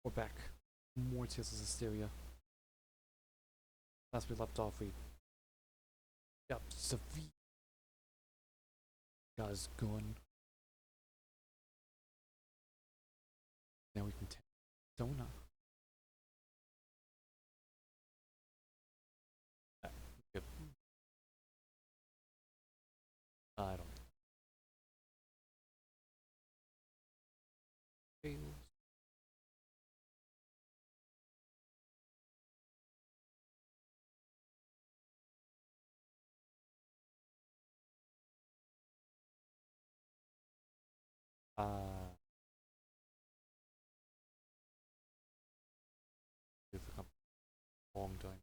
We're back. More Tales of Zestiria. Last we left off, we got Sophie. Got his gun. Now we can take Dona. Yep. I don't know. Fails. It's a long time.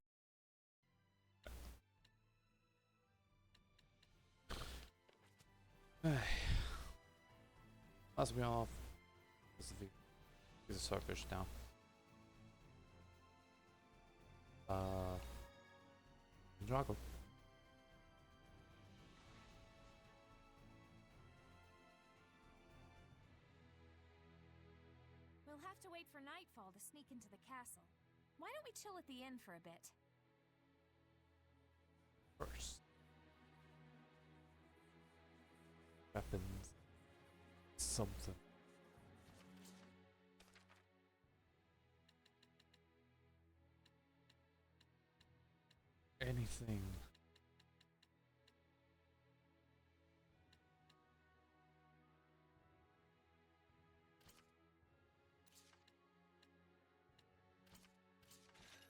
Last we off. This is the he's a starfish now. Pendrago. We'll have to wait for nightfall to sneak into the castle. Why don't we chill at the inn for a bit? First. Weapons. Something. Anything.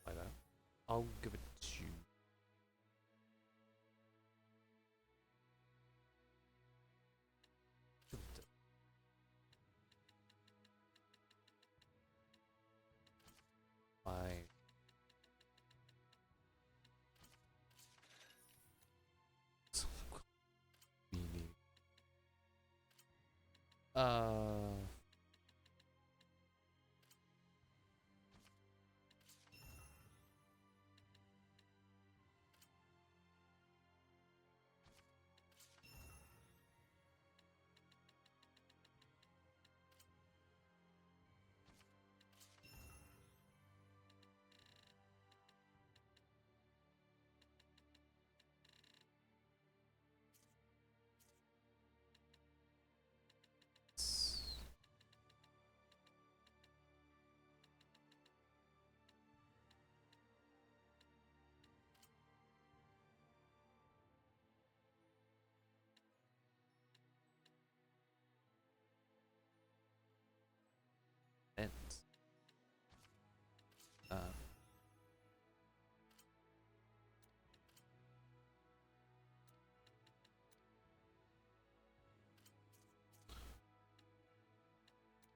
Like that. I'll give it to you. Give it to- I need. Uh. And uh,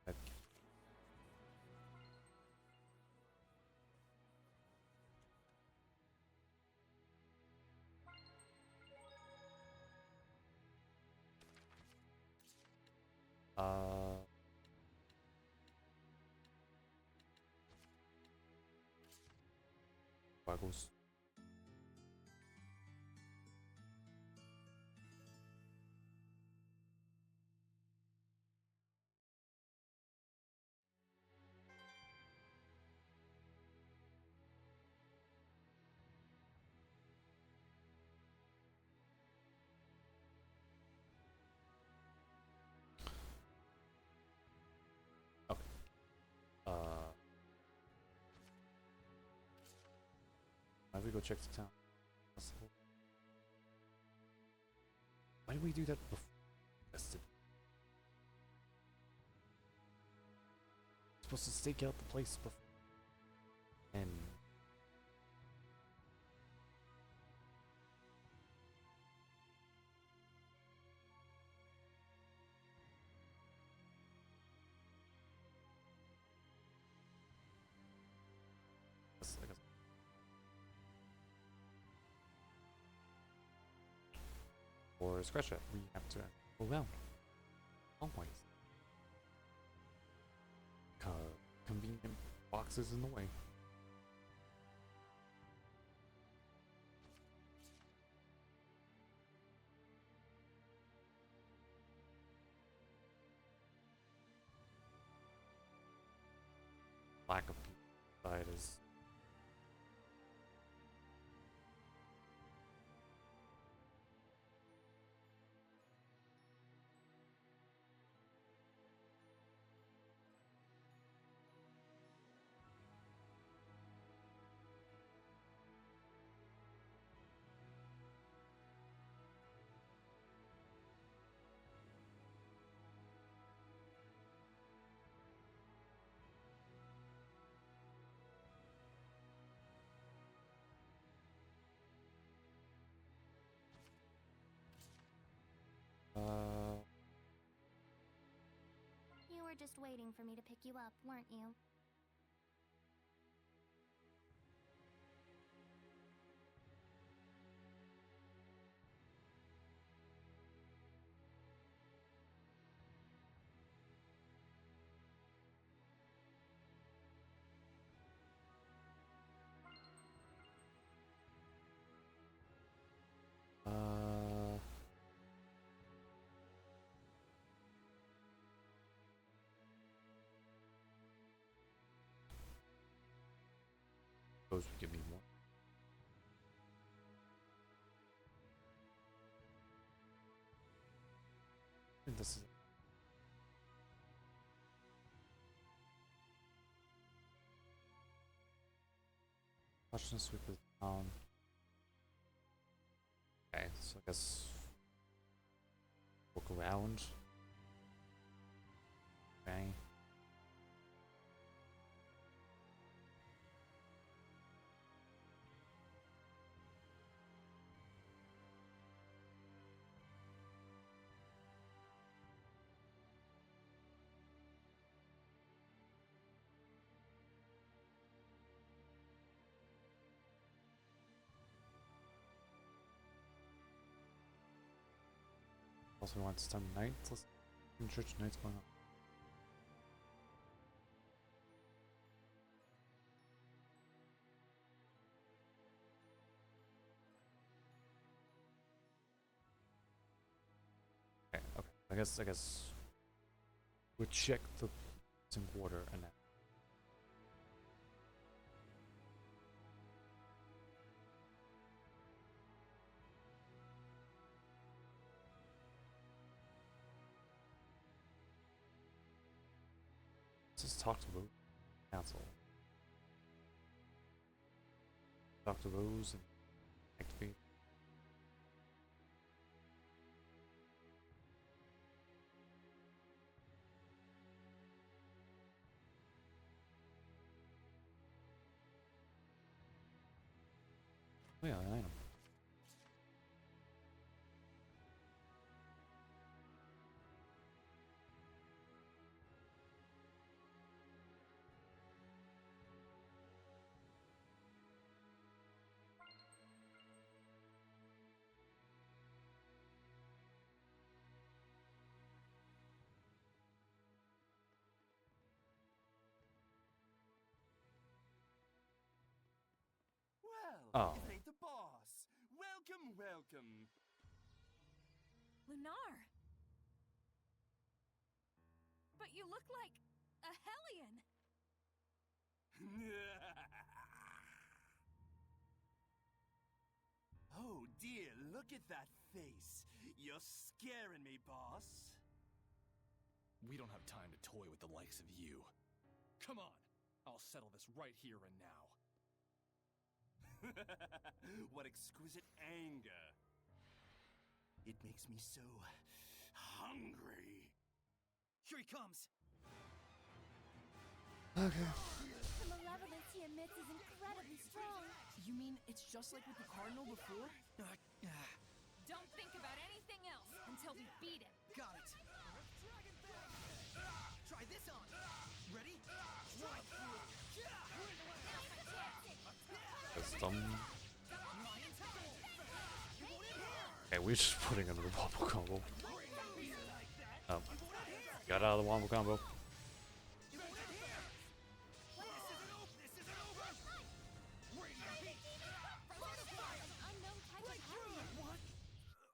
I- uh, Buggles. Okay. Why don't we go check the town? Why did we do that before? Supposed to stake out the place before. And I guess or scratch that. We have to go down. Always. Convenient boxes in the way. lack of people inside is. You were just waiting for me to pick you up, weren't you? Those would give me more. I think this is. Watch and sweep the town. Okay, so I guess look around. Okay. Also, we want to start night. Let's in church night's going on. Okay, okay. I guess we check the in water and then. Let's just talk to Rose. Council. Talk to Rose and activate. Oh yeah, I know. Well, it ain't the boss. Welcome, welcome. Lunar! But you look like a hellion! Oh dear, look at that face. You're scaring me, boss. We don't have time to toy with the likes of you. Come on, I'll settle this right here and now. What exquisite anger. It makes me so hungry. Here he comes! The malevolence he emits is incredibly strong. You mean it's just like with the Cardinal before? Don't think about anything else until we beat him. Got it. Try this on. Ready? Right. Wisdom. Okay, we're just putting under the wombo combo. Got out of the wombo combo.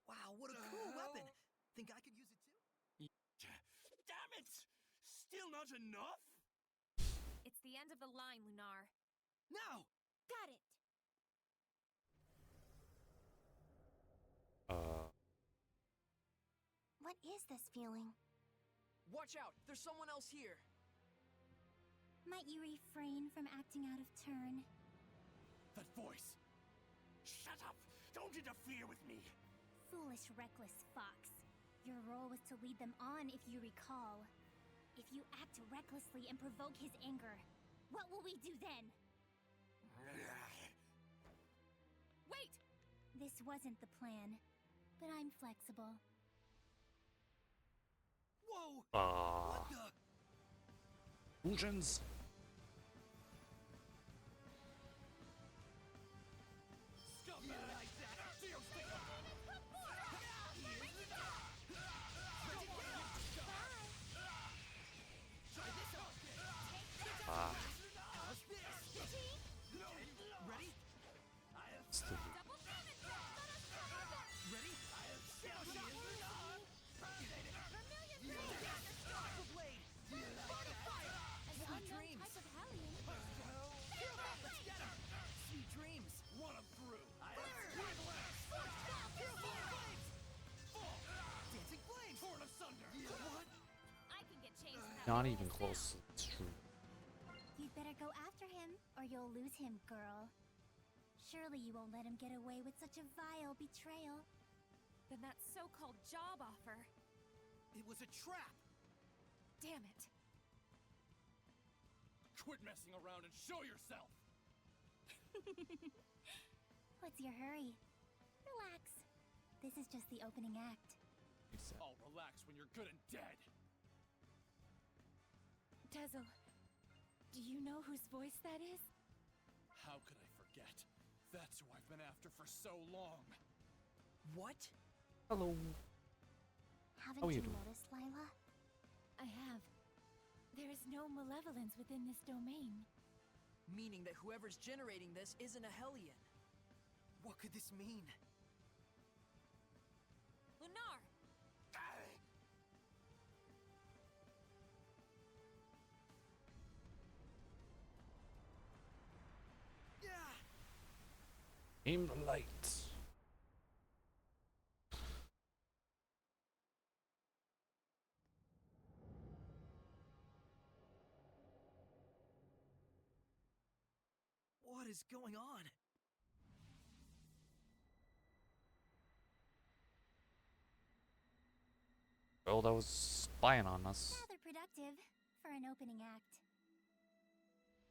Wow, what a cool weapon. Think I could use it too? Damn it! Still not enough? It's the end of the line, Lunar. Now! Got it. What is this feeling? Watch out! There's someone else here! Might you refrain from acting out of turn? That voice! Shut up! Don't interfere with me! Foolish, reckless fox. Your role was to lead them on, if you recall. If you act recklessly and provoke his anger, what will we do then? Wait! This wasn't the plan, but I'm flexible. Whoa! Ah. What the? Illusions. Scumbag! Like that! Ah. How's this? Ready? Stupid. Double demon breath! Let us cover them! Ready? Vermilion The blade! An Sweet unknown dreams! type of Hellion. Let's get him! Sweet dreams! Run him through! Dancing flames! Torn asunder! What? I can get changed without Not rolling even a close. step. It's true. You'd better go after him, or you'll lose him, girl. Surely you won't let him get away with such a vile betrayal. Then that so-called job offer. It was a trap! Damn it. Quit messing around and show yourself! What's your hurry? Relax. This is just the opening act. Except I'll relax when you're good and dead! Dazzle, do you know whose voice that is? How could I forget? That's who I've been after for so long! What? hello. Haven't How are you you doing? noticed, Lila? I have. There is no malevolence within this domain. Meaning that whoever's generating this isn't a Hellion. What could this mean? Lunar! Yeah! Aim the light. What is going on? Girl that was spying on us. Rather productive for an opening act.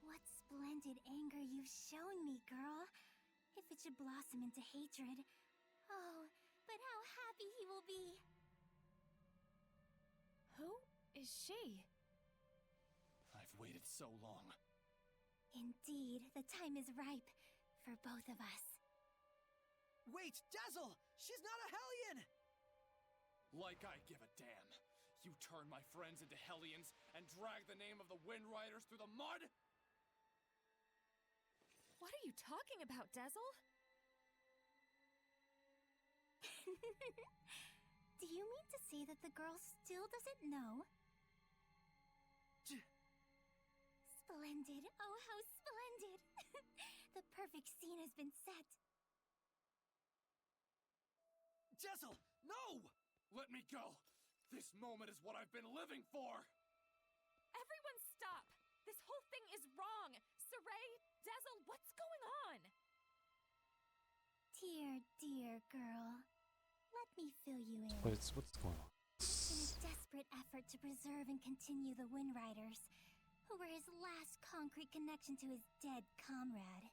What splendid anger you've shown me, girl. If it should blossom into hatred. Oh, but how happy he will be. Who is she? I've waited so long. Indeed, the time is ripe for both of us. Wait, Dazzle! She's not a Hellion! Like I give a damn. You turn my friends into Hellions and drag the name of the Wind Riders through the mud? What are you talking about, Dazzle? Do you mean to say that the girl still doesn't know? Splendid! Oh, how splendid! The perfect scene has been set. Dazzle, no! Let me go! This moment is what I've been living for! Everyone stop! This whole thing is wrong! Saray, Dazzle, what's going on? Dear, dear girl. Let me fill you in. What's going on? In a desperate effort to preserve and continue the Wind Riders, who were his last concrete connection to his dead comrade.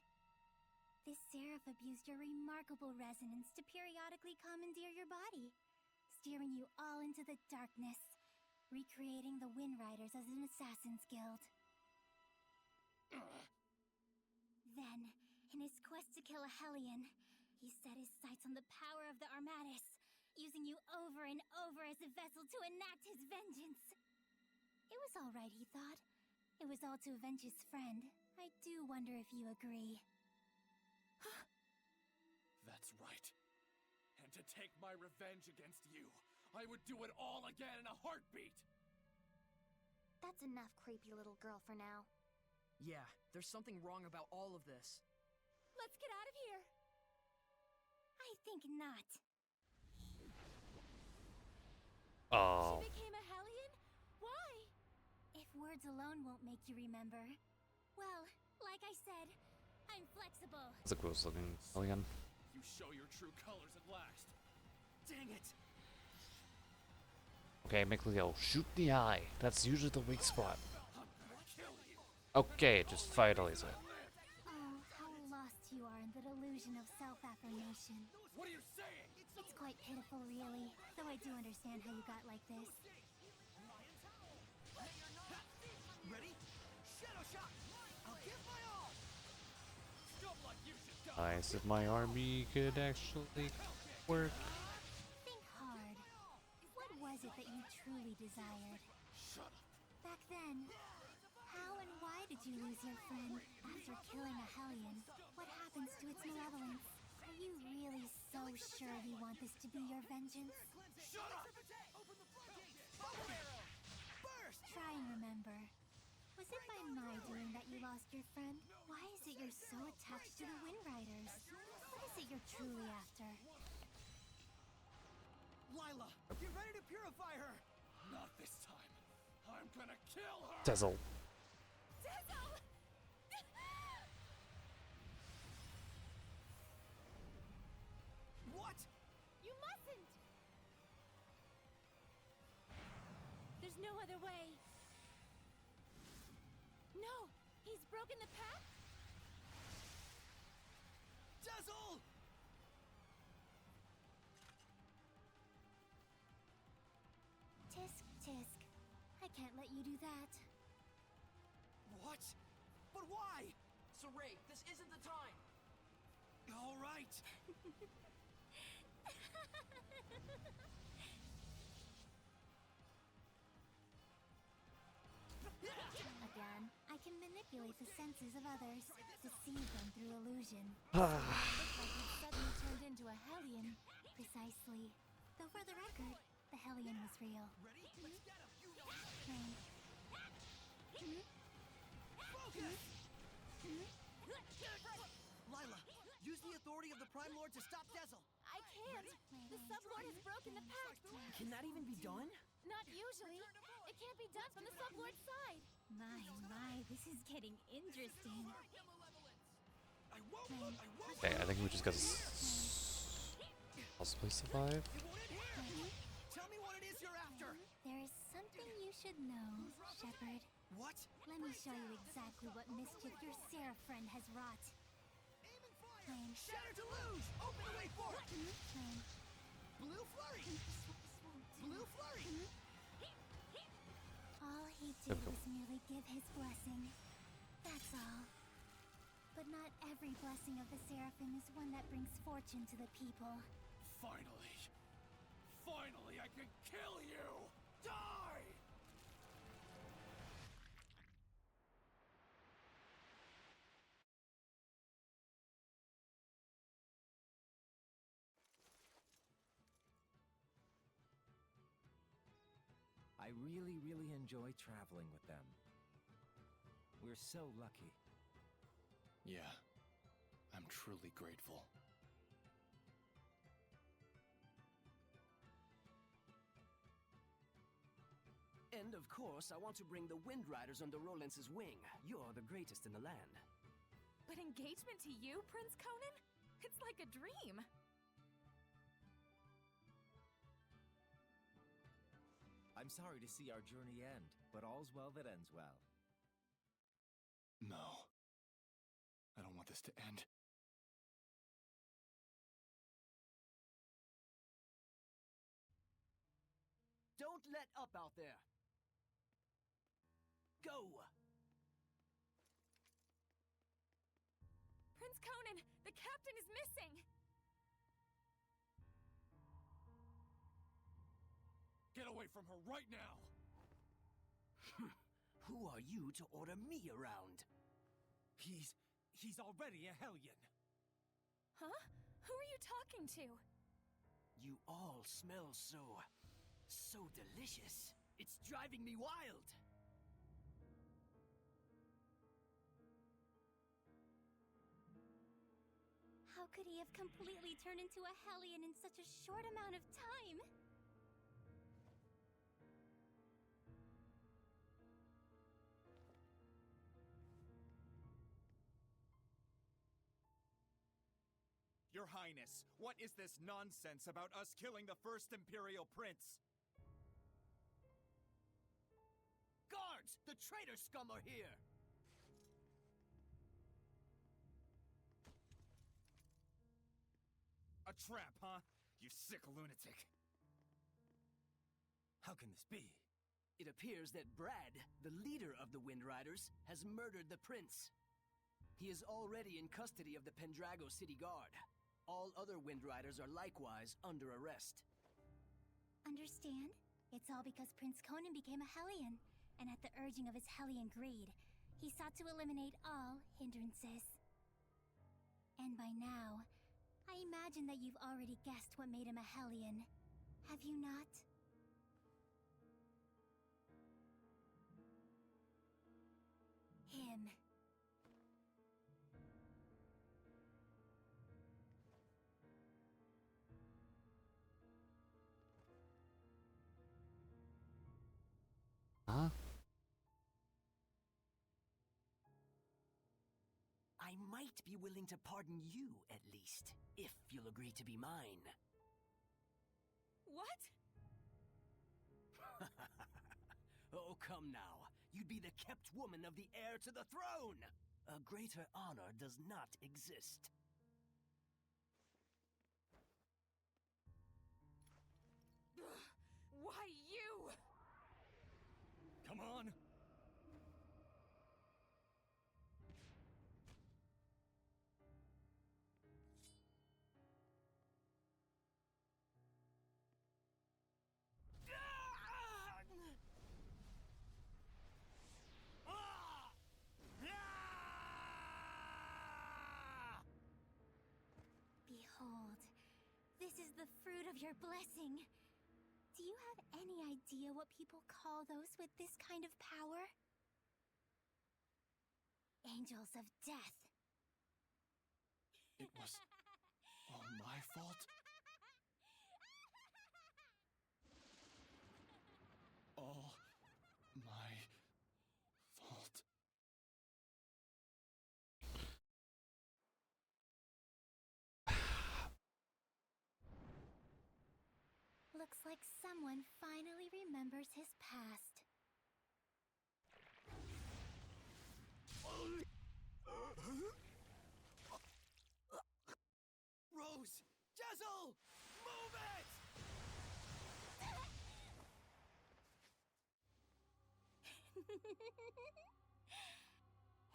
This seraph abused your remarkable resonance to periodically commandeer your body, steering you all into the darkness, recreating the Wind Riders as an assassin's guild. Then, in his quest to kill a Hellion, he set his sights on the power of the Armatis, using you over and over as a vessel to enact his vengeance. It was all right, he thought. It was all to avenge his friend. I do wonder if you agree. That's right. And to take my revenge against you, I would do it all again in a heartbeat! That's enough, creepy little girl, for now. Yeah, there's something wrong about all of this. Let's get out of here. I think not. Oh. She became a Hellion? Why? If words alone won't make you remember. Well, like I said, I'm flexible. That's a gross looking alien. You show your true colors at last. Dang it! Okay, make Leo shoot the eye. That's usually the weak spot. I'm gonna kill you. Okay, just fight Elisa. Oh, how lost you are in the delusion of self-affirmation. What are you saying? It's quite pitiful, really, though I do understand how you got like this. Ready? Shadow shot! I'll give my all! Scum like you should die. Nice if my army could actually work. Think hard. What was it that you truly desired? Shut up. Back then, how and why did you lose your friend after killing a Hellion? What happens to its malevolence? Are you really so sure you want this to be your vengeance? Shut up. Try and remember. Was it by my doing that you lost your friend? Why is it you're so attached to the Wind Riders? What is it you're truly after? Lila, get ready to purify her! Not this time. I'm gonna kill her. Dazzle. Dazzle! What? You mustn't! There's no other way. No! He's broken the pact? Dazzle! Tisk, tisk. I can't let you do that. What? But why? Saray, this isn't the time! All right. Again, I can manipulate the senses of others, deceive them through illusion. Looks like he suddenly turned into a Hellion. Precisely. Though for the record, the Hellion was real. Ready? Let's get him! Rain. Focus! Lila, use the authority of the Prime Lord to stop Dazzle. I can't. The Sublord has broken the pact. Can that even be done? Not usually. It can't be done from the Sublord's side. My, this is getting interesting. I won't! Okay, I think we just gotta possibly survive. It won't end here! Tell me what it is you're after! There is something you should know, Shepard. What? Let me show you exactly what mischief your Seraph friend has wrought. Rain. Shatter Deluge! Open way for it! Rain. Blue Flurry! Blue Flurry! All he did Typical. was merely give his blessing. That's all. But not every blessing of the Seraphim is one that brings fortune to the people. Finally. Finally, I can kill you. Die! I really enjoy traveling with them. We're so lucky. Yeah, I'm truly grateful. And of course, I want to bring the Wind Riders under Rolance's wing. You're the greatest in the land. But engagement to you, Prince Conan? It's like a dream. I'm sorry to see our journey end, but all's well that ends well. No. I don't want this to end. Don't let up out there! Go! Prince Conan, the captain is missing! Get away from her right now! Who are you to order me around? He's already a Hellion. Huh? Who are you talking to? You all smell so delicious. It's driving me wild. How could he have completely turned into a Hellion in such a short amount of time? Your Highness, what is this nonsense about us killing the first Imperial Prince? Guards! The traitor scum are here! A trap, huh? You sick lunatic. How can this be? It appears that Brad, the leader of the Wind Riders, has murdered the prince. He is already in custody of the Pendrago City Guard. All other Wind Riders are likewise under arrest. Understand? It's all because Prince Conan became a Hellion, and at the urging of his Hellion greed, he sought to eliminate all hindrances. And by now, I imagine that you've already guessed what made him a Hellion. Have you not? Him. Huh? I might be willing to pardon you, at least, if you'll agree to be mine. What? Oh, come now. You'd be the kept woman of the heir to the throne! A greater honor does not exist. Why you? Come on! Behold, this is the fruit of your blessing. Do you have any idea what people call those with this kind of power? Angels of death. It was all my fault? All my fault. Looks like someone finally remembers his past. Rose! Jessel! Move it!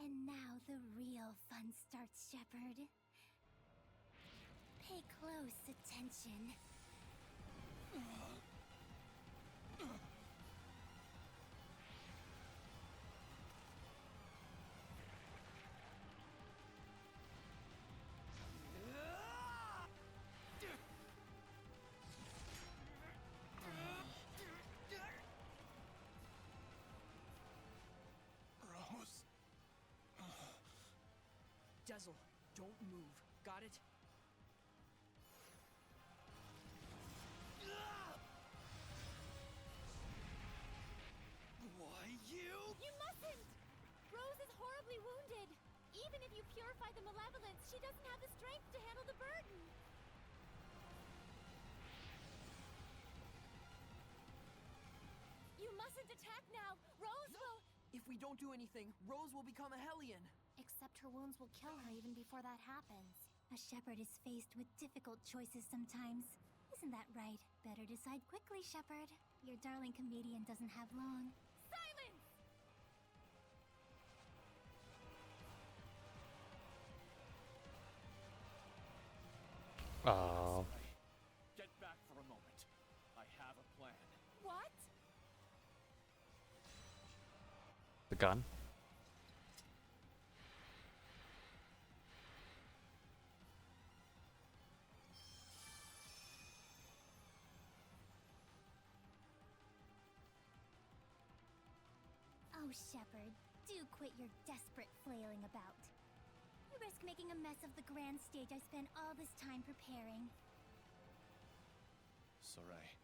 And now the real fun starts, Shepard. Pay close attention. Rose. Dazzle, don't move. Got it? Why, you? You mustn't! Rose is horribly wounded. Even if you purify the malevolence, she doesn't have the strength to handle the burden. You mustn't attack now. Rose will... If we don't do anything, Rose will become a Hellion. Except her wounds will kill her even before that happens. A shepherd is faced with difficult choices sometimes. Isn't that right? Better decide quickly, Shepherd. Your darling comedian doesn't have long. Silence! Oh. Get back for a moment. I have a plan. What? The gun? Oh, Shepherd, do quit your desperate flailing about. You risk making a mess of the grand stage I spent all this time preparing. Saray,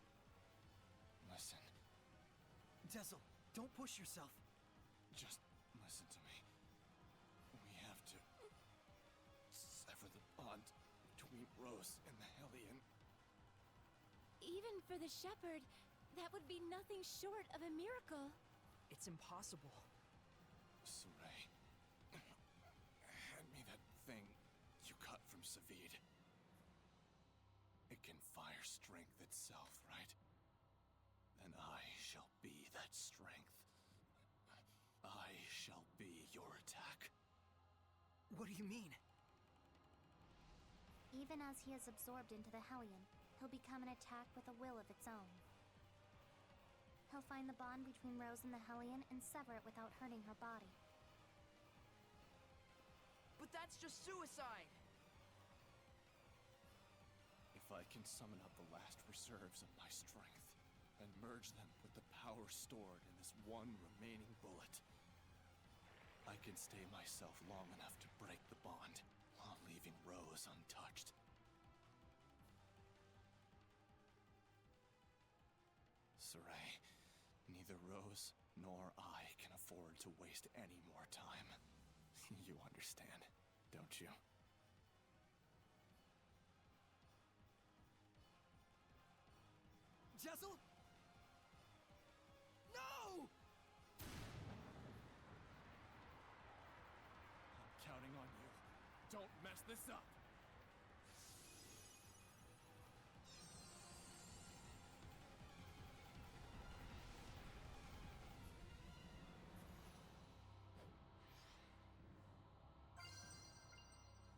listen. Tessel, don't push yourself. Just listen to me. We have to sever the bond between Rose and the Hellion. Even for the shepherd, that would be nothing short of a miracle. It's impossible. Saray, hand me that thing you cut from Savid. It can fire strength itself, right? Then I shall be that strength. I shall be your attack. What do you mean? Even as he is absorbed into the Hellion, he'll become an attack with a will of its own. He'll find the bond between Rose and the Hellion and sever it without hurting her body. But that's just suicide! If I can summon up the last reserves of my strength and merge them with the power stored in this one remaining bullet, I can stay myself long enough to break the bond while leaving Rose untouched. Saray, neither Rose nor I can afford to waste any more time. You understand, don't you? Jessel? No! I'm counting on you. Don't mess this up!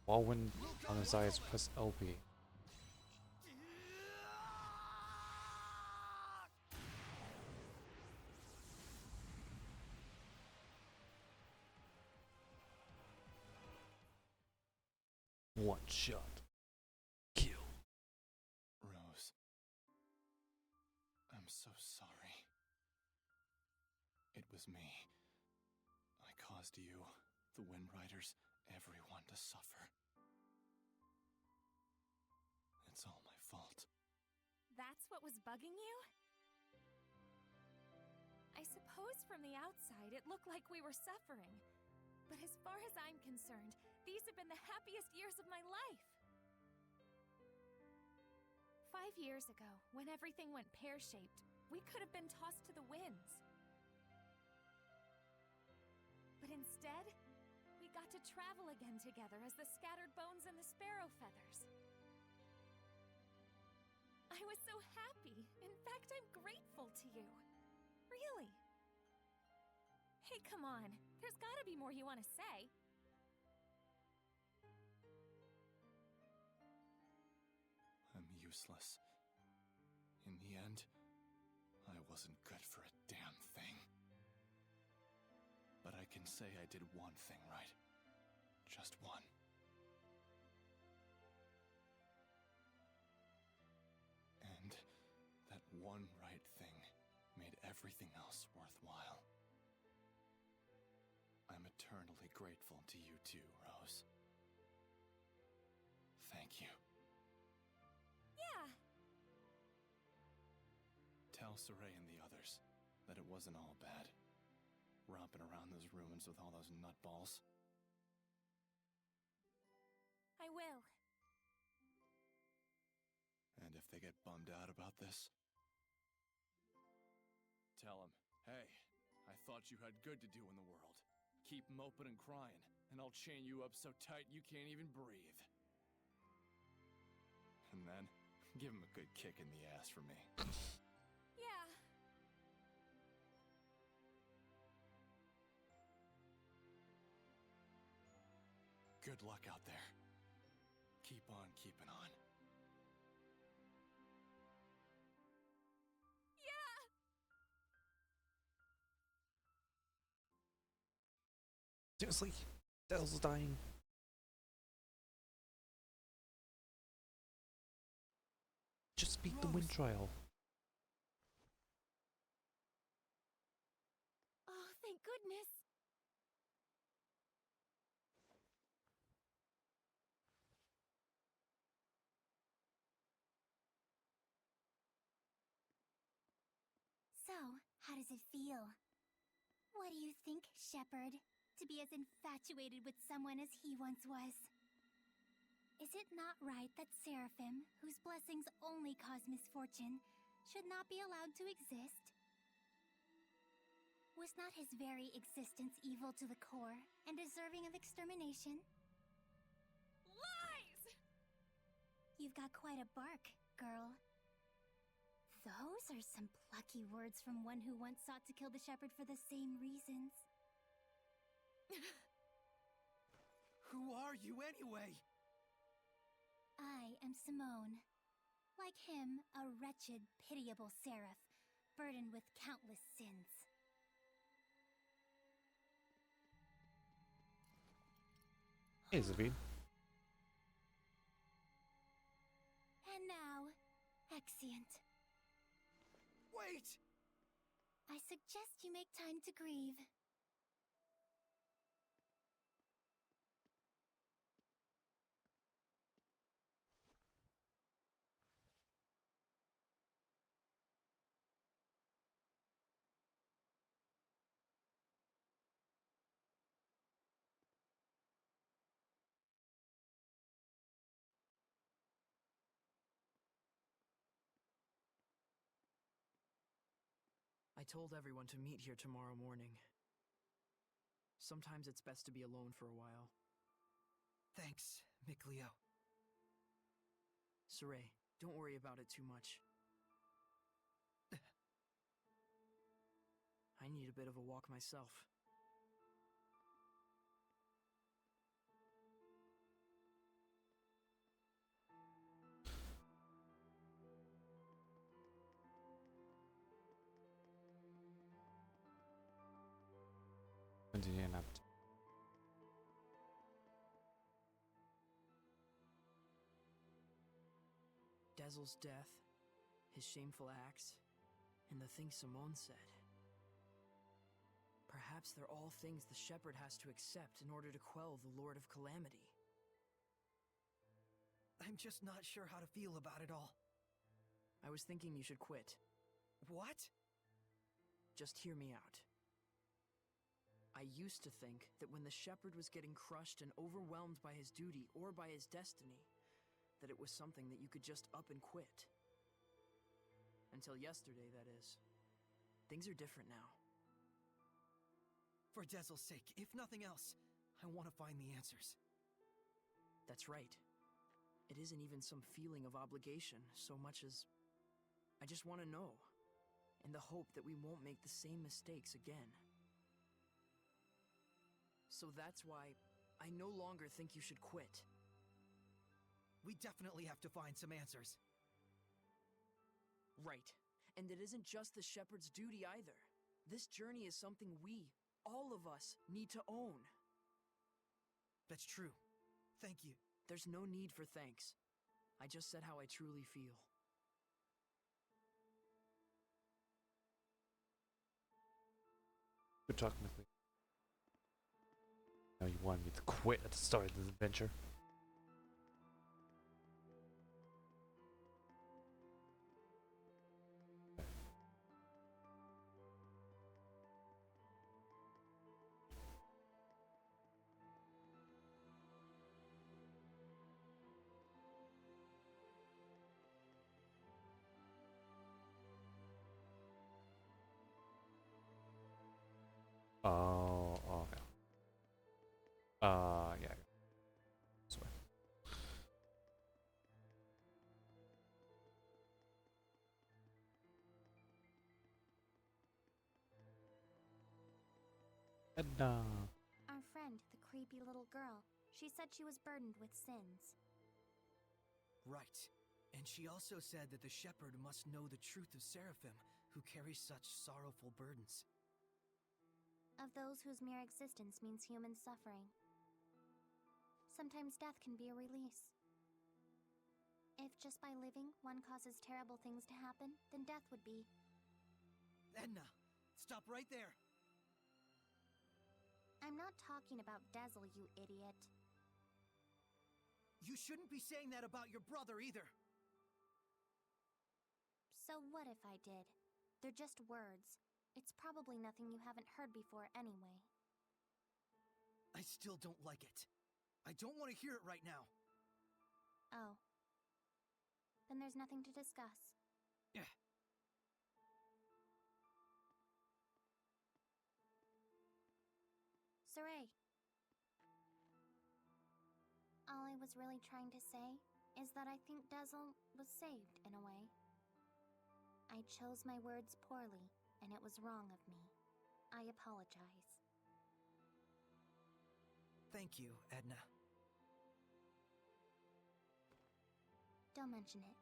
While when on his eyes, press LB. One shot. Kill. Rose, I'm so sorry. It was me. I caused you, the Wind Riders, everyone to suffer. It's all my fault. That's what was bugging you? I suppose from the outside it looked like we were suffering. But as far as I'm concerned, these have been the happiest years of my life. 5 years ago, when everything went pear-shaped, we could have been tossed to the winds. But instead, we got to travel again together as the scattered bones and the sparrow feathers. I was so happy. In fact, I'm grateful to you. Really. Hey, come on. There's gotta be more you want to say. I'm useless. In the end, I wasn't good for a damn thing. But I can say I did one thing right. Just one. And that one right thing made everything else worthwhile. I'm eternally grateful to you too, Rose. Thank you. Yeah. Tell Saray and the others that it wasn't all bad. Romping around those ruins with all those nutballs. I will. And if they get bummed out about this, tell them, hey, I thought you had good to do in the world. Keep moping and crying, and I'll chain you up so tight you can't even breathe. And then, give him a good kick in the ass for me. Yeah. Good luck out there. Keep on keeping on. Yeah. Seriously? Dell's dying. Just beat the wind trial. Oh, thank goodness. does it feel? What do you think, Shepherd? To be as infatuated with someone as he once was? Is it not right that Seraphim, whose blessings only cause misfortune, should not be allowed to exist? Was not his very existence evil to the core and deserving of extermination? Lies! You've got quite a bark, girl. Those are some plucky words from one who once sought to kill the shepherd for the same reasons. Who are you anyway? I am Simone. Like him, a wretched, pitiable seraph, burdened with countless sins. Hey, Zavine. And now, Exeunt. Wait! I suggest you make time to grieve. I told everyone to meet here tomorrow morning. Sometimes it's best to be alone for a while. Thanks, Mikleo. Saray, don't worry about it too much. I need a bit of a walk myself. Continue an up. Dazzle's death, his shameful acts, and the things Simone said. Perhaps they're all things the shepherd has to accept in order to quell the Lord of Calamity. I'm just not sure how to feel about it all. I was thinking you should quit. What? Just hear me out. I used to think that when the shepherd was getting crushed and overwhelmed by his duty or by his destiny, that it was something that you could just up and quit. Until yesterday, that is. Things are different now. For Dazzle's sake, if nothing else, I want to find the answers. That's right. It isn't even some feeling of obligation so much as I just want to know, in the hope that we won't make the same mistakes again. So that's why I no longer think you should quit. We definitely have to find some answers. Right. And it isn't just the shepherd's duty either. This journey is something we, all of us, need to own. That's true. Thank you. There's no need for thanks. I just said how I truly feel. Good talk, Mickey. Now you wanted me to quit at the start of this adventure. Oh, okay. Yeah. This way. Edna. Our friend, the creepy little girl, she said she was burdened with sins. Right. And she also said that the shepherd must know the truth of Seraphim, who carry such sorrowful burdens. Of those whose mere existence means human suffering. Sometimes death can be a release. If just by living one causes terrible things to happen, then death would be. Edna, stop right there! I'm not talking about Dazzle, you idiot. You shouldn't be saying that about your brother either! So what if I did? They're just words. It's probably nothing you haven't heard before anyway. I still don't like it. I don't want to hear it right now. Oh. Then there's nothing to discuss. Yeah. Saray. All I was really trying to say is that I think Dezel was saved in a way. I chose my words poorly, and it was wrong of me. I apologize. Thank you, Edna. Don't mention it.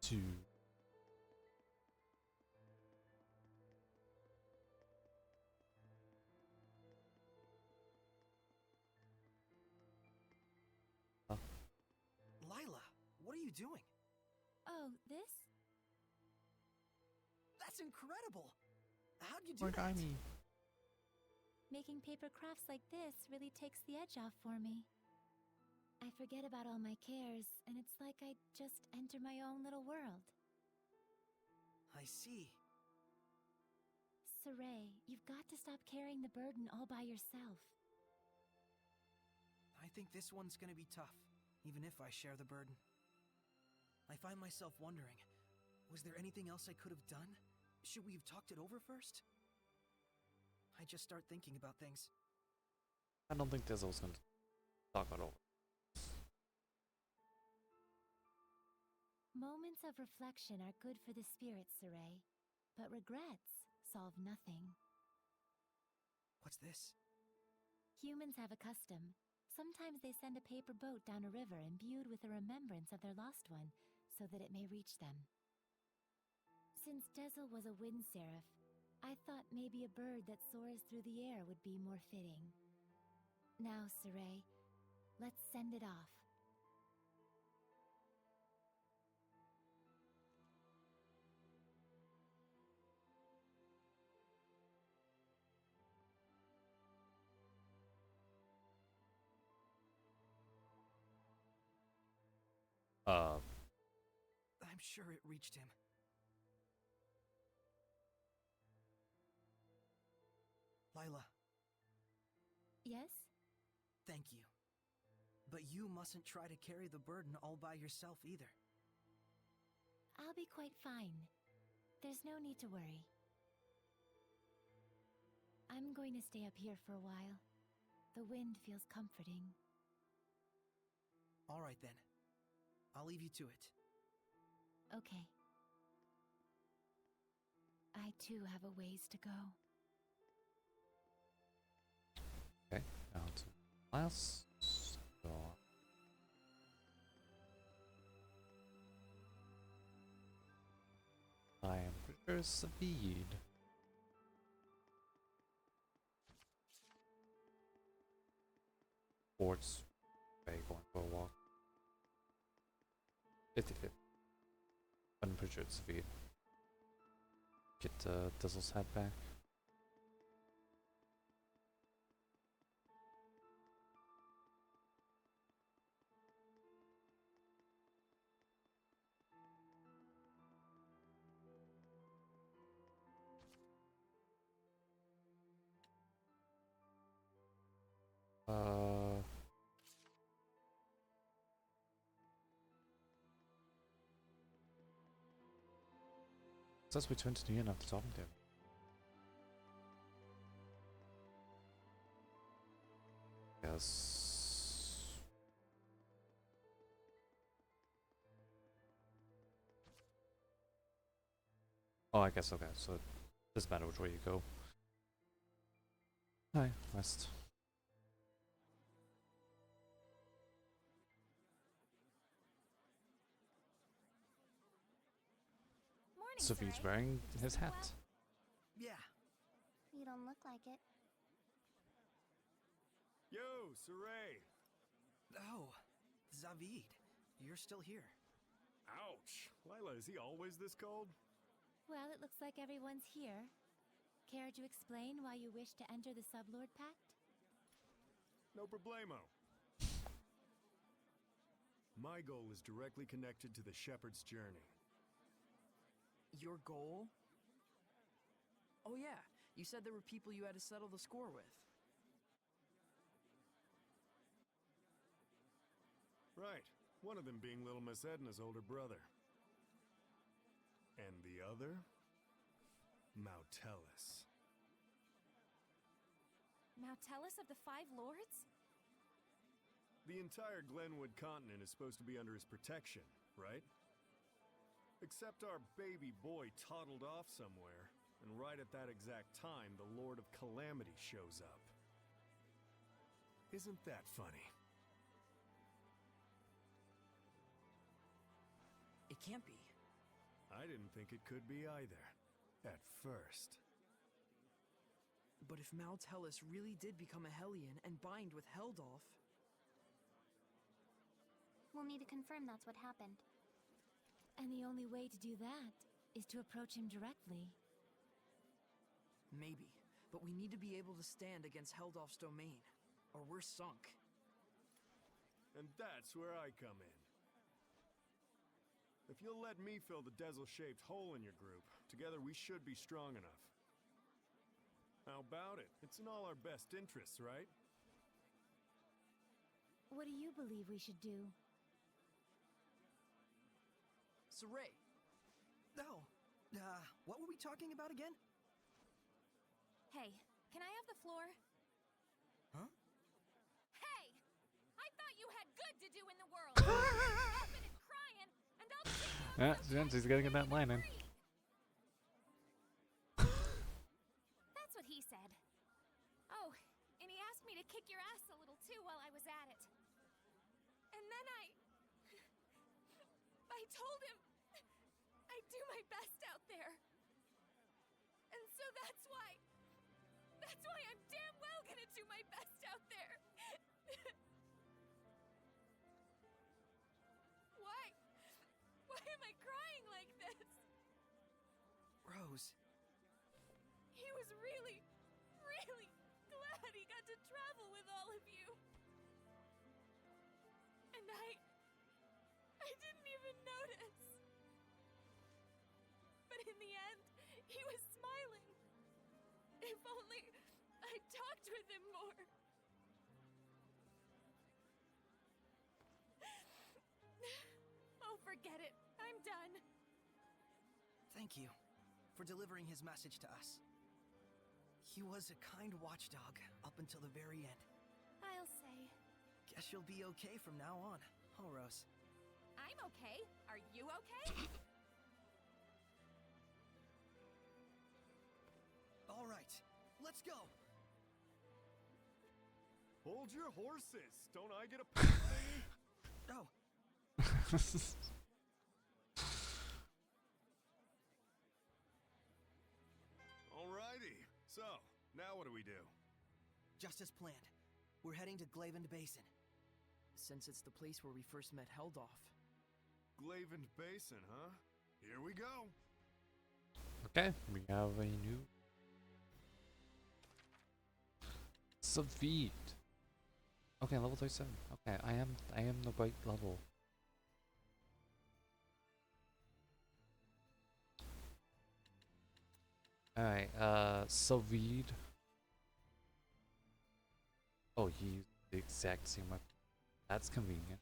To Lila, what are you doing? Oh, this? That's incredible! How'd you do that? origami. Making paper crafts like this really takes the edge off for me. I forget about all my cares, and it's like I just enter my own little world. I see. Saray, you've got to stop carrying the burden all by yourself. I think this one's gonna be tough, even if I share the burden. I find myself wondering, was there anything else I could have done? Should we have talked it over first? I just start thinking about things. I don't think Dezel's gonna talk it over. Moments of reflection are good for the spirit, Saray, but regrets solve nothing. What's this? Humans have a custom. Sometimes they send a paper boat down a river imbued with a remembrance of their lost one, so that it may reach them. Since Dezel was a wind seraph, I thought maybe a bird that soars through the air would be more fitting. Now, Saray, let's send it off. I'm sure it reached him. Lila, Yes? thank you. But you mustn't try to carry the burden all by yourself either. I'll be quite fine. There's no need to worry. I'm going to stay up here for a while. The wind feels comforting. All right then. I'll leave you to it. Okay. I too have a ways to go. Okay, now to class. So, I am pretty speed. Sports. Okay, going for a walk. 50-50. I'm pretty sure it's speed. Get Dizzle's head back. Says we turn to the end after talking to him. Yes. Oh, I guess okay. So it doesn't matter which way you go. Hi, West. Morning, Sophie's Saray. wearing his Sleep hat. well? Yeah. You don't look like it. Yo, Saray! Oh, Zavid, you're still here. Ouch! Lila, is he always this cold? Well, it looks like everyone's here. Care to explain why you wish to enter the Sublord Pact? No problemo. My goal is directly connected to the Shepherd's journey. Your goal? Oh yeah, you said there were people you had to settle the score with. Right. One of them being little Miss Edna's older brother. And the other? Mautellus. Mautellus of the Five Lords? The entire Glenwood continent is supposed to be under his protection, right? Except our baby boy toddled off somewhere, and right at that exact time, the Lord of Calamity shows up. Isn't that funny? It can't be. I didn't think it could be either. At first. But if Mautellus really did become a Hellion and bind with Heldolf... We'll need to confirm that's what happened. And the only way to do that is to approach him directly. Maybe, but we need to be able to stand against Heldolf's domain, or we're sunk. And that's where I come in. If you'll let me fill the Dezel-shaped hole in your group, together we should be strong enough. How about it? It's in all our best interests, right? What do you believe we should do? Saray, No. What were we talking about again? Hey, can I have the floor? Huh? Hey! I thought you had good to do in the world! Open and crying, and I'll take you Yeah, she's getting in that line in. That's what he said. Oh, and he asked me to kick your ass a little too while I was at it. And then I told him I'd do my best out there. And so that's why I'm damn well gonna do my best out there. Why am I crying like this? Rose. He was really, really glad he got to travel with all of you. And I didn't even notice. But in the end, he was smiling. If only I'd talked with him more. Oh, forget it. I'm done. Thank you for delivering his message to us. He was a kind watchdog up until the very end. I'll say. Guess you'll be okay from now on, huh, Rose? I'm okay. Are you okay? All right, let's go. Hold your horses! Don't I get a pet thingy? Oh, Alrighty. So, now what do we do? just as planned. We're heading to Glavend Basin. since it's the place where we first met Heldolf. Glavend Basin, huh? Here we go. Okay, we have a new Savit. Okay, level 37. Okay, I am the right level. Alright, Savit. Oh, he used the exact same weapon. That's convenient.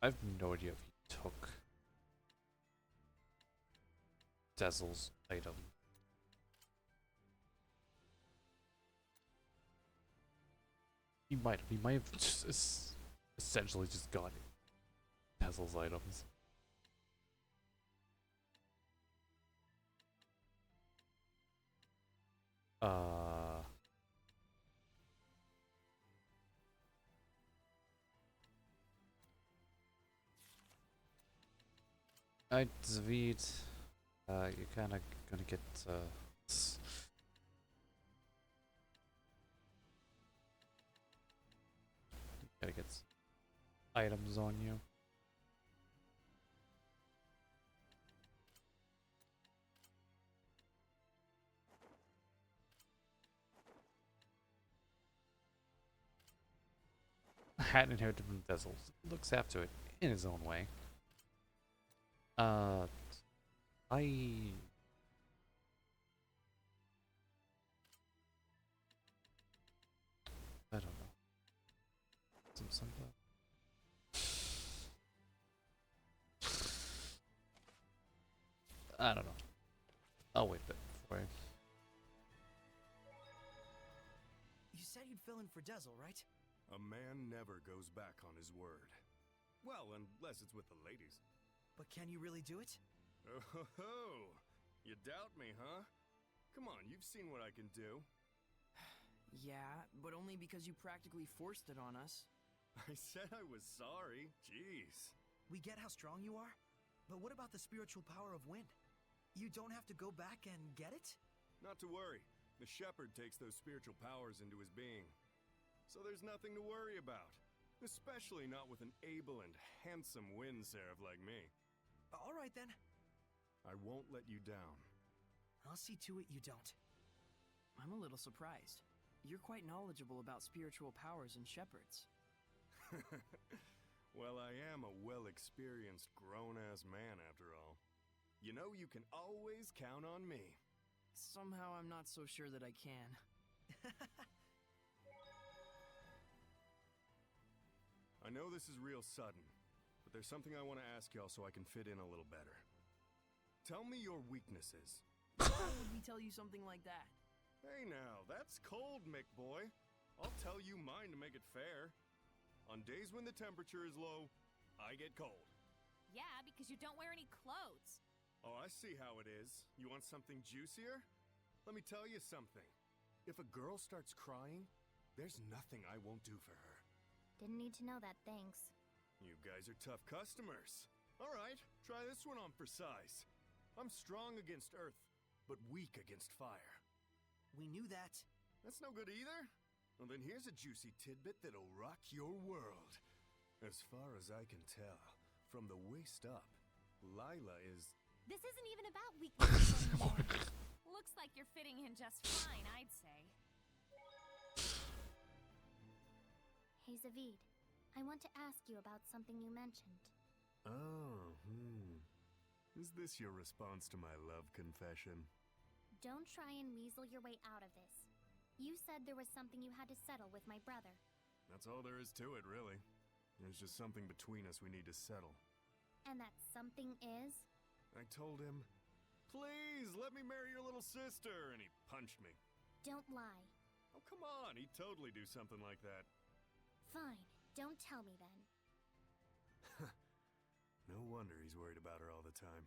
I have no idea if he took Dezel's item. He might have just essentially just got Dezel's items. Alright, Zvid, you're kinda gonna get, gotta get items on you. Had inherited from Dezel. Looks after it in his own way. I don't know. Some I don't know. I'll wait there for you. You said you'd fill in for Dezel, right? A man never goes back on his word. Well, unless it's with the ladies. But can you really do it? Oh, ho, ho. You doubt me, huh? Come on, you've seen what I can do. Yeah, but only because you practically forced it on us. I said I was sorry. Jeez. We get how strong you are, but what about the spiritual power of wind? You don't have to go back and get it? Not to worry. The shepherd takes those spiritual powers into his being. So there's nothing to worry about. Especially not with an able and handsome wind seraph like me. All right, then. I won't let you down. I'll see to it you don't. I'm a little surprised. You're quite knowledgeable about spiritual powers and shepherds. Well, I am a well-experienced grown-ass man, after all. You know you can always count on me. Somehow I'm not so sure that I can. I know this is real sudden, but there's something I want to ask y'all so I can fit in a little better. Tell me your weaknesses. Why would we tell you something like that? Hey now, that's cold, Mick boy. I'll tell you mine to make it fair. On days when the temperature is low, I get cold. Yeah, because you don't wear any clothes. Oh, I see how it is. You want something juicier? Let me tell you something. If a girl starts crying, there's nothing I won't do for her. Didn't need to know that, thanks. You guys are tough customers. All right, try this one on for size. I'm strong against earth, but weak against fire. We knew that. That's no good either? Well, then here's a juicy tidbit that'll rock your world. As far as I can tell, from the waist up, Lila is... This isn't even about weaknesses anymore. Looks like you're fitting in just fine, I'd say. Hey, Zavid. I want to ask you about something you mentioned. Oh, Is this your response to my love confession? Don't try and weasel your way out of this. You said there was something you had to settle with my brother. That's all there is to it, really. There's just something between us we need to settle. And that something is? I told him, please, let me marry your little sister, and he punched me. Don't lie. Oh, come on, he'd totally do something like that. Fine. Don't tell me then. No wonder he's worried about her all the time.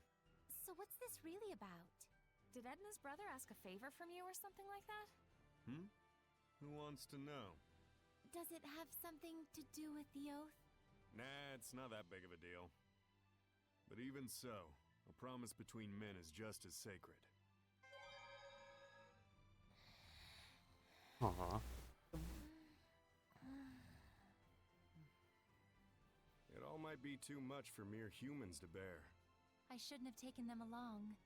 So what's this really about? Did Edna's brother ask a favor from you or something like that? Who wants to know? Does it have something to do with the oath? Nah, it's not that big of a deal. But even so, a promise between men is just as sacred. Aww. It all might be too much for mere humans to bear. I shouldn't have taken them along.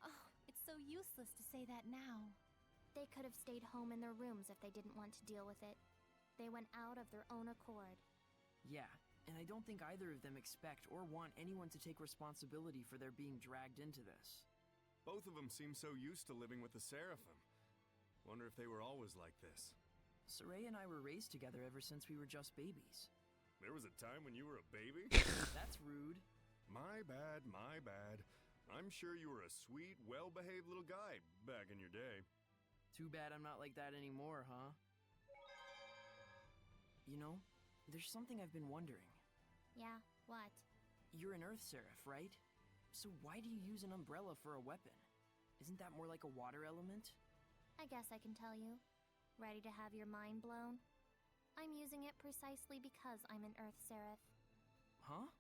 Oh, it's so useless to say that now. They could have stayed home in their rooms if they didn't want to deal with it. They went out of their own accord. Yeah, and I don't think either of them expect or want anyone to take responsibility for their being dragged into this. Both of them seem so used to living with the Seraphim. Wonder if they were always like this. Saray and I were raised together ever since we were just babies. There was a time when you were a baby? That's rude. My bad, my bad. I'm sure you were a sweet, well-behaved little guy back in your day. Too bad I'm not like that anymore, huh? You know, there's something I've been wondering. Yeah, what? You're an Earth Seraph, right? So why do you use an umbrella for a weapon? Isn't that more like a water element? I guess I can tell you. Ready to have your mind blown? I'm using it precisely because I'm an Earth Seraph. Huh?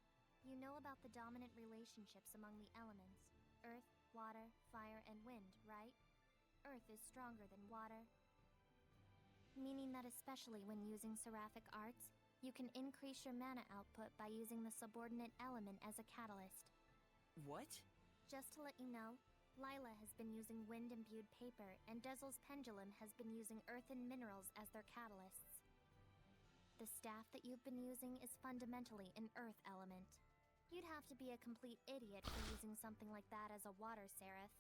You know about the dominant relationships among the elements. Earth, water, fire, and wind, right? Earth is stronger than water. Meaning that especially when using seraphic arts, You can increase your mana output by using the subordinate element as a catalyst. What? Just to let you know, Lila has been using wind-imbued paper, and Dezel's pendulum has been using earthen minerals as their catalysts. The staff that you've been using is fundamentally an earth element. You'd have to be a complete idiot for using something like that as a water seraph.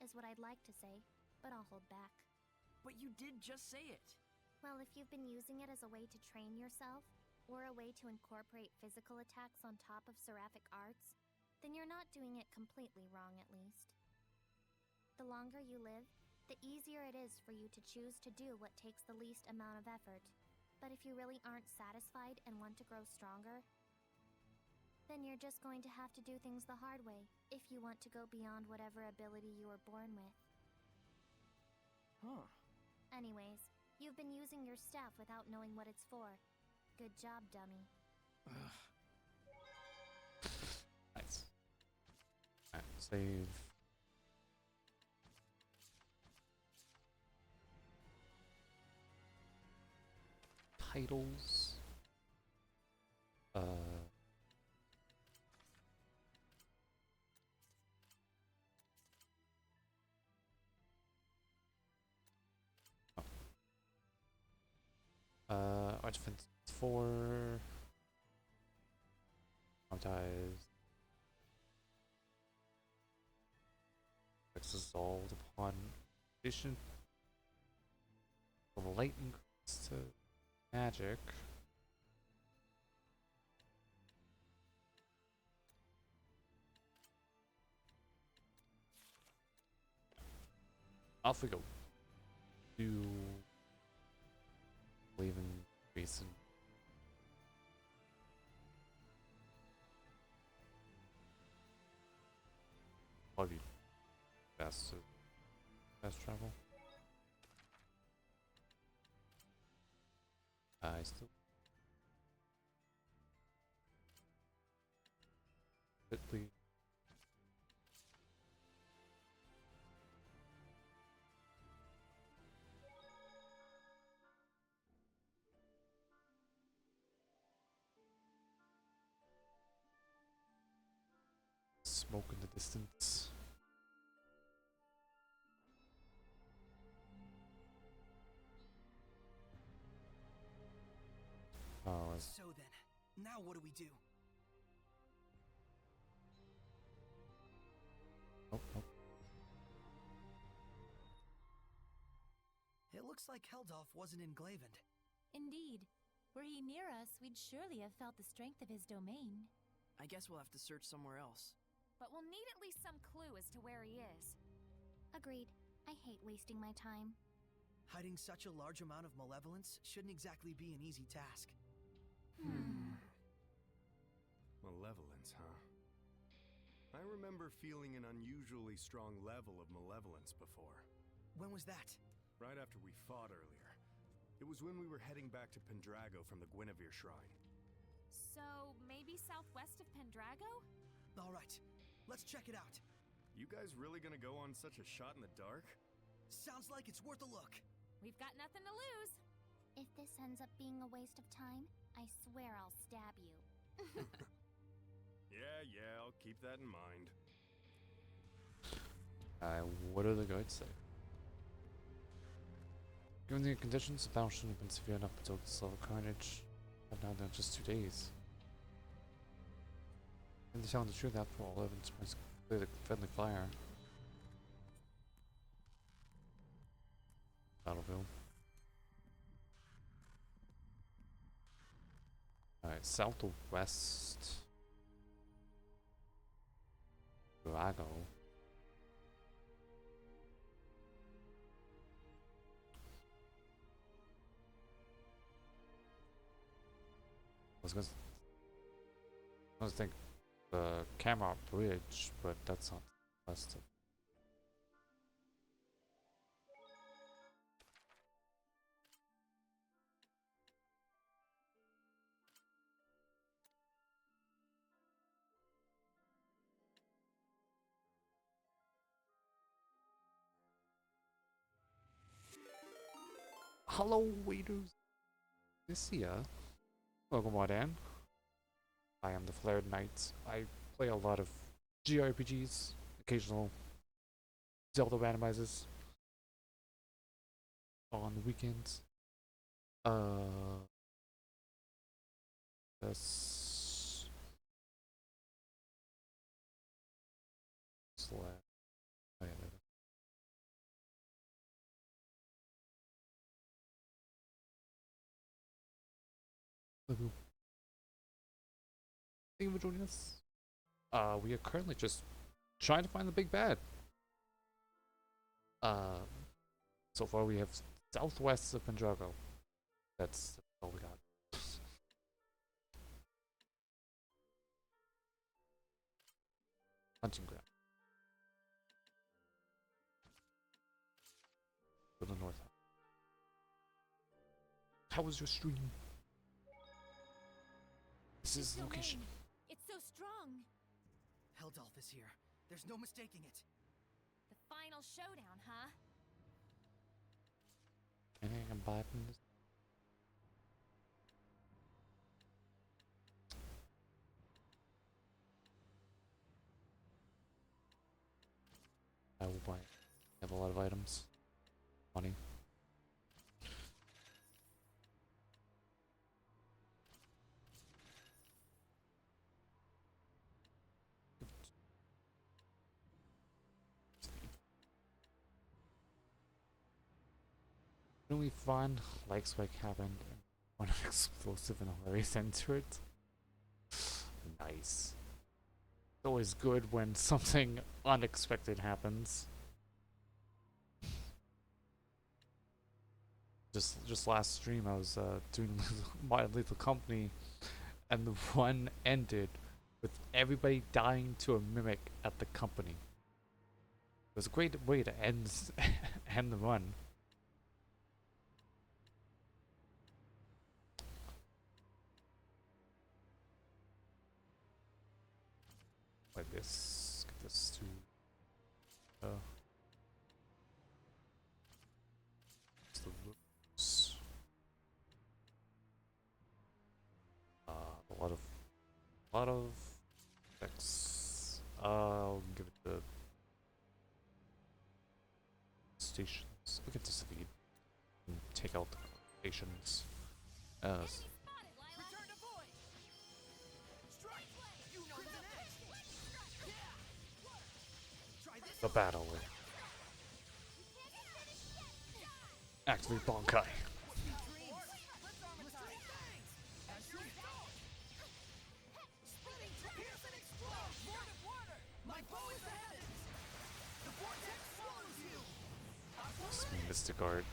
Is what I'd like to say, but I'll hold back. But you did just say it. Well, if you've been using it as a way to train yourself, or a way to incorporate physical attacks on top of seraphic arts, then you're not doing it completely wrong, at least. The longer you live, the easier it is for you to choose to do what takes the least amount of effort. But if you really aren't satisfied and want to grow stronger, then you're just going to have to do things the hard way if you want to go beyond whatever ability you were born with. Huh. Anyways, you've been using your staff without knowing what it's for. Good job, dummy. Nice. Alright, save. Titles. Arch Defense 4. Traumatized. Effects dissolved upon addition of a light increase to magic. Off we go. Do Waving Basin. Probably fast travel. I still quickly smoke in the distance. Oh, So then, now what do we do? oh, oh. It looks like Heldolf wasn't in Glavend. Indeed. Were he near us, we'd surely have felt the strength of his domain. I guess we'll have to search somewhere else. But we'll need at least some clue as to where he is. Agreed. I hate wasting my time. Hiding such a large amount of malevolence shouldn't exactly be an easy task. Malevolence, huh? I remember feeling an unusually strong level of malevolence before. When was that? Right after we fought earlier. It was when we were heading back to Pendrago from the Guinevere Shrine. So, maybe southwest of Pendrago? Alright, let's check it out. You guys really gonna go on such a shot in the dark? Sounds like it's worth a look. We've got nothing to lose. If this ends up being a waste of time, I swear I'll stab you. Yeah, I'll keep that in mind. What are the guides say? Given the conditions, the battle shouldn't have been severe enough to total this level of carnage. But now they're just 2 days. And they're telling the truth after all, evidence points clear the friendly fire. Battlefield. Alright, south to west. Drago. I was thinking the camera bridge, but that's not west of. Hello, waiters. Zestiria. Welcome on in. I am the Flared Knight. I play a lot of JRPGs, occasional Zelda randomizers on the weekends. This slab. Oh, yeah, there it is. Hello. Thank you for joining us. We are currently just trying to find the big bad. So far we have southwest of Pendrago. That's all we got. Hunting ground. To the north. How was your stream? This is the location. It's so strong. Heldolf is here. There's no mistaking it. The final showdown, huh? Anything I can buy from this? I will buy. I have a lot of items. Money. Really fun, like Spike happened, and one explosive and hilarious end to it. Nice. It's always good when something unexpected happens. Just last stream I was doing my Lethal Company, and the run ended with everybody dying to a mimic at the company. It was a great way to end end the run. Like this, get this to it's the roots. A lot of effects. I'll give it the stations. Look at this lead and take out the stations. Enemy spotted, Lila. Return to void! Strike! You know the next! Yeah! Try this! The battle. Activate Bonkai. Mystic art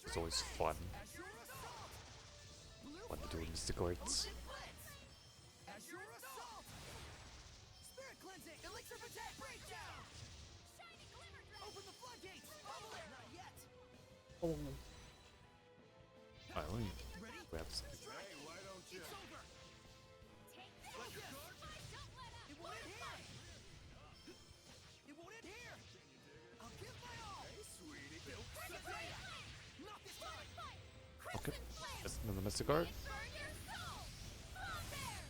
is always fun. Fun to do mystic arts. Spirit cleansing! Elixir protect! Breakdown! Shining glimmer drop. Open the floodgates! Bubble it! Not yet! Oh. Alright, let me Ready? grab some. Hey, why don't you? It's over! Take this. Focus! Don't let up. It won't end here! It won't end here! I'll give my all! Hey, sweetie. Not this time! Okay. That's another mystic art. Burn your soul. Come there.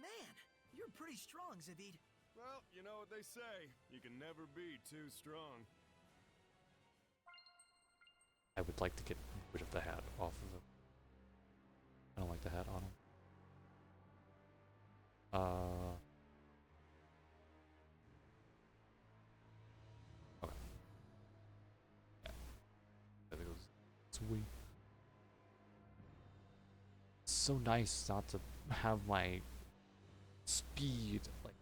Man, you're pretty strong, Zavid. Well, you know what they say. You can never be too strong. I would like to get rid of the hat off of him. I don't like the hat on him. Okay. Yeah. There it goes. Sweet. It's so nice not to have my speed like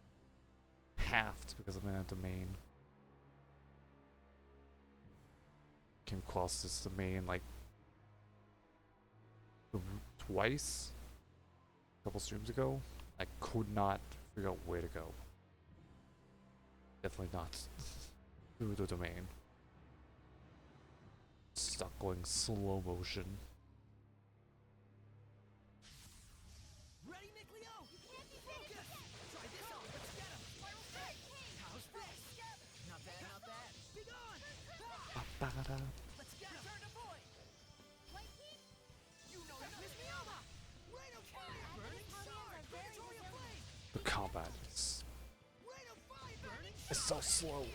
halved because I'm in a domain. Came across this domain like twice a couple streams ago. I could not figure out where to go. Definitely not through the domain. Stuck going slow motion. Ready, Nickleo? Focus! Try this on! Let's get him! How's this? Not bad, not bad! Be gone! Ah! Ba-ba-da. Let's get him! Turn to void! so slow.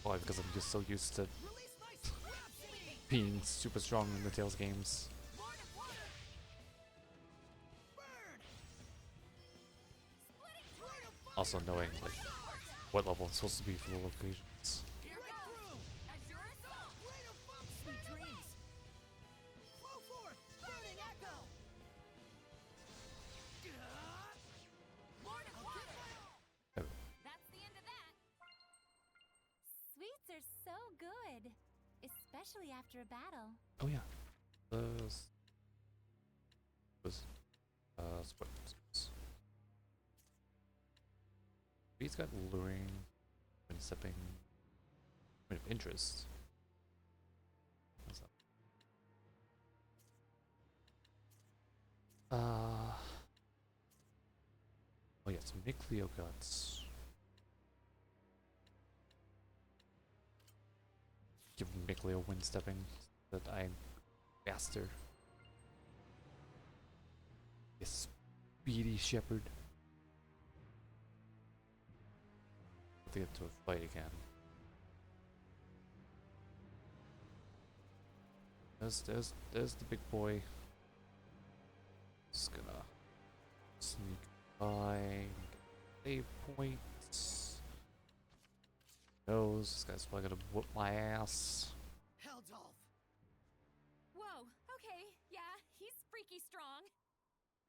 Probably because I'm just so used to being super strong in the Tales games. Also knowing like what level I'm supposed to be for the locations. That's the end of that. Sweets are so good, especially after a battle. Oh yeah. Spoilers. He's got luring and stepping point of interest. What's up? Oh yeah, some Nucleo guts. Give Nucleo wind stepping so that I'm faster. A speedy shepherd. To get to a fight again. There's the big boy. Just gonna sneak by, save points. Knows this guy's probably gonna whoop my ass. Heldolf! Whoa, okay, yeah, he's freaky strong.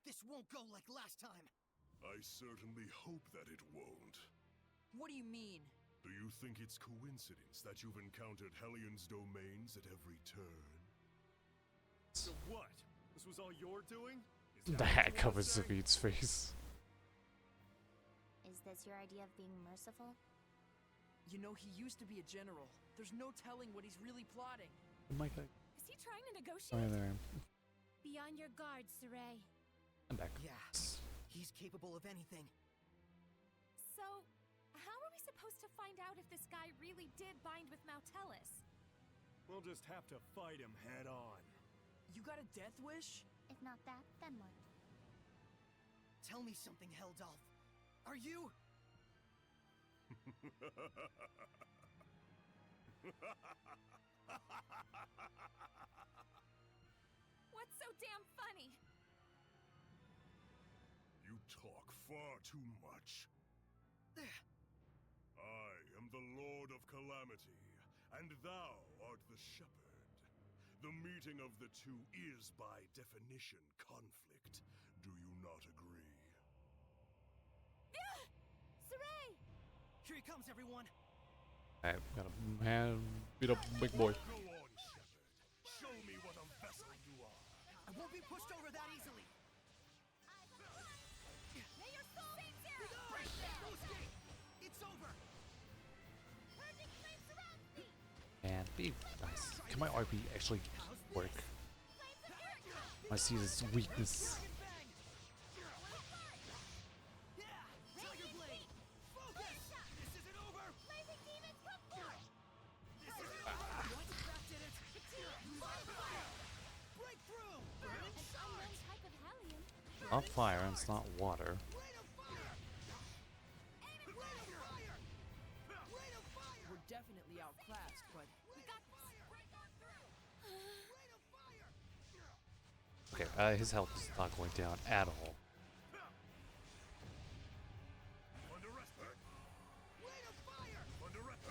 This won't go like last time. I certainly hope that it won't. What do you mean? Do you think it's coincidence that you've encountered Hellion's domains at every turn? So what? This was all your doing? Is The that what hat you wanna covers say? David's face. Is this your idea of being merciful? You know, he used to be a general. There's no telling what he's really plotting. Oh my god. Is he trying to negotiate? Sorry there. Be on your guard, Saray. I'm back. Yeah, he's capable of anything. So, how are we supposed to find out if this guy really did bind with Mautelis? We'll just have to fight him head on. You got a death wish? If not that, then what? Tell me something, Heldolf. Are you? What's so damn funny? You talk far too much. I am the Lord of Calamity, and thou art the Shepherd. The meeting of the two is, by definition, conflict. Do you not agree? Saray! Here he comes, everyone. I've got a man beat up big boy. Go on, Shepherd. Show me what a vessel you are. I won't be pushed over that easily. May your soul be zero! No escape! It's over! Perfect flame surrounds me! And be nice. Can my RP actually work? Flames of Earthen! I see this weakness. Tiger Blade! Focus! This isn't over! Blazing demons, come forth! That did it! Breakthrough! Burning An unknown type of Hellion. Not fire, and it's not water. Rain of fire! Rain of fire! Rain of fire! We're definitely outclassed, but We got this! Break on through! Rain of fire! Okay, his health is not going down at all. Under arrest. Rain of fire! Under arrest.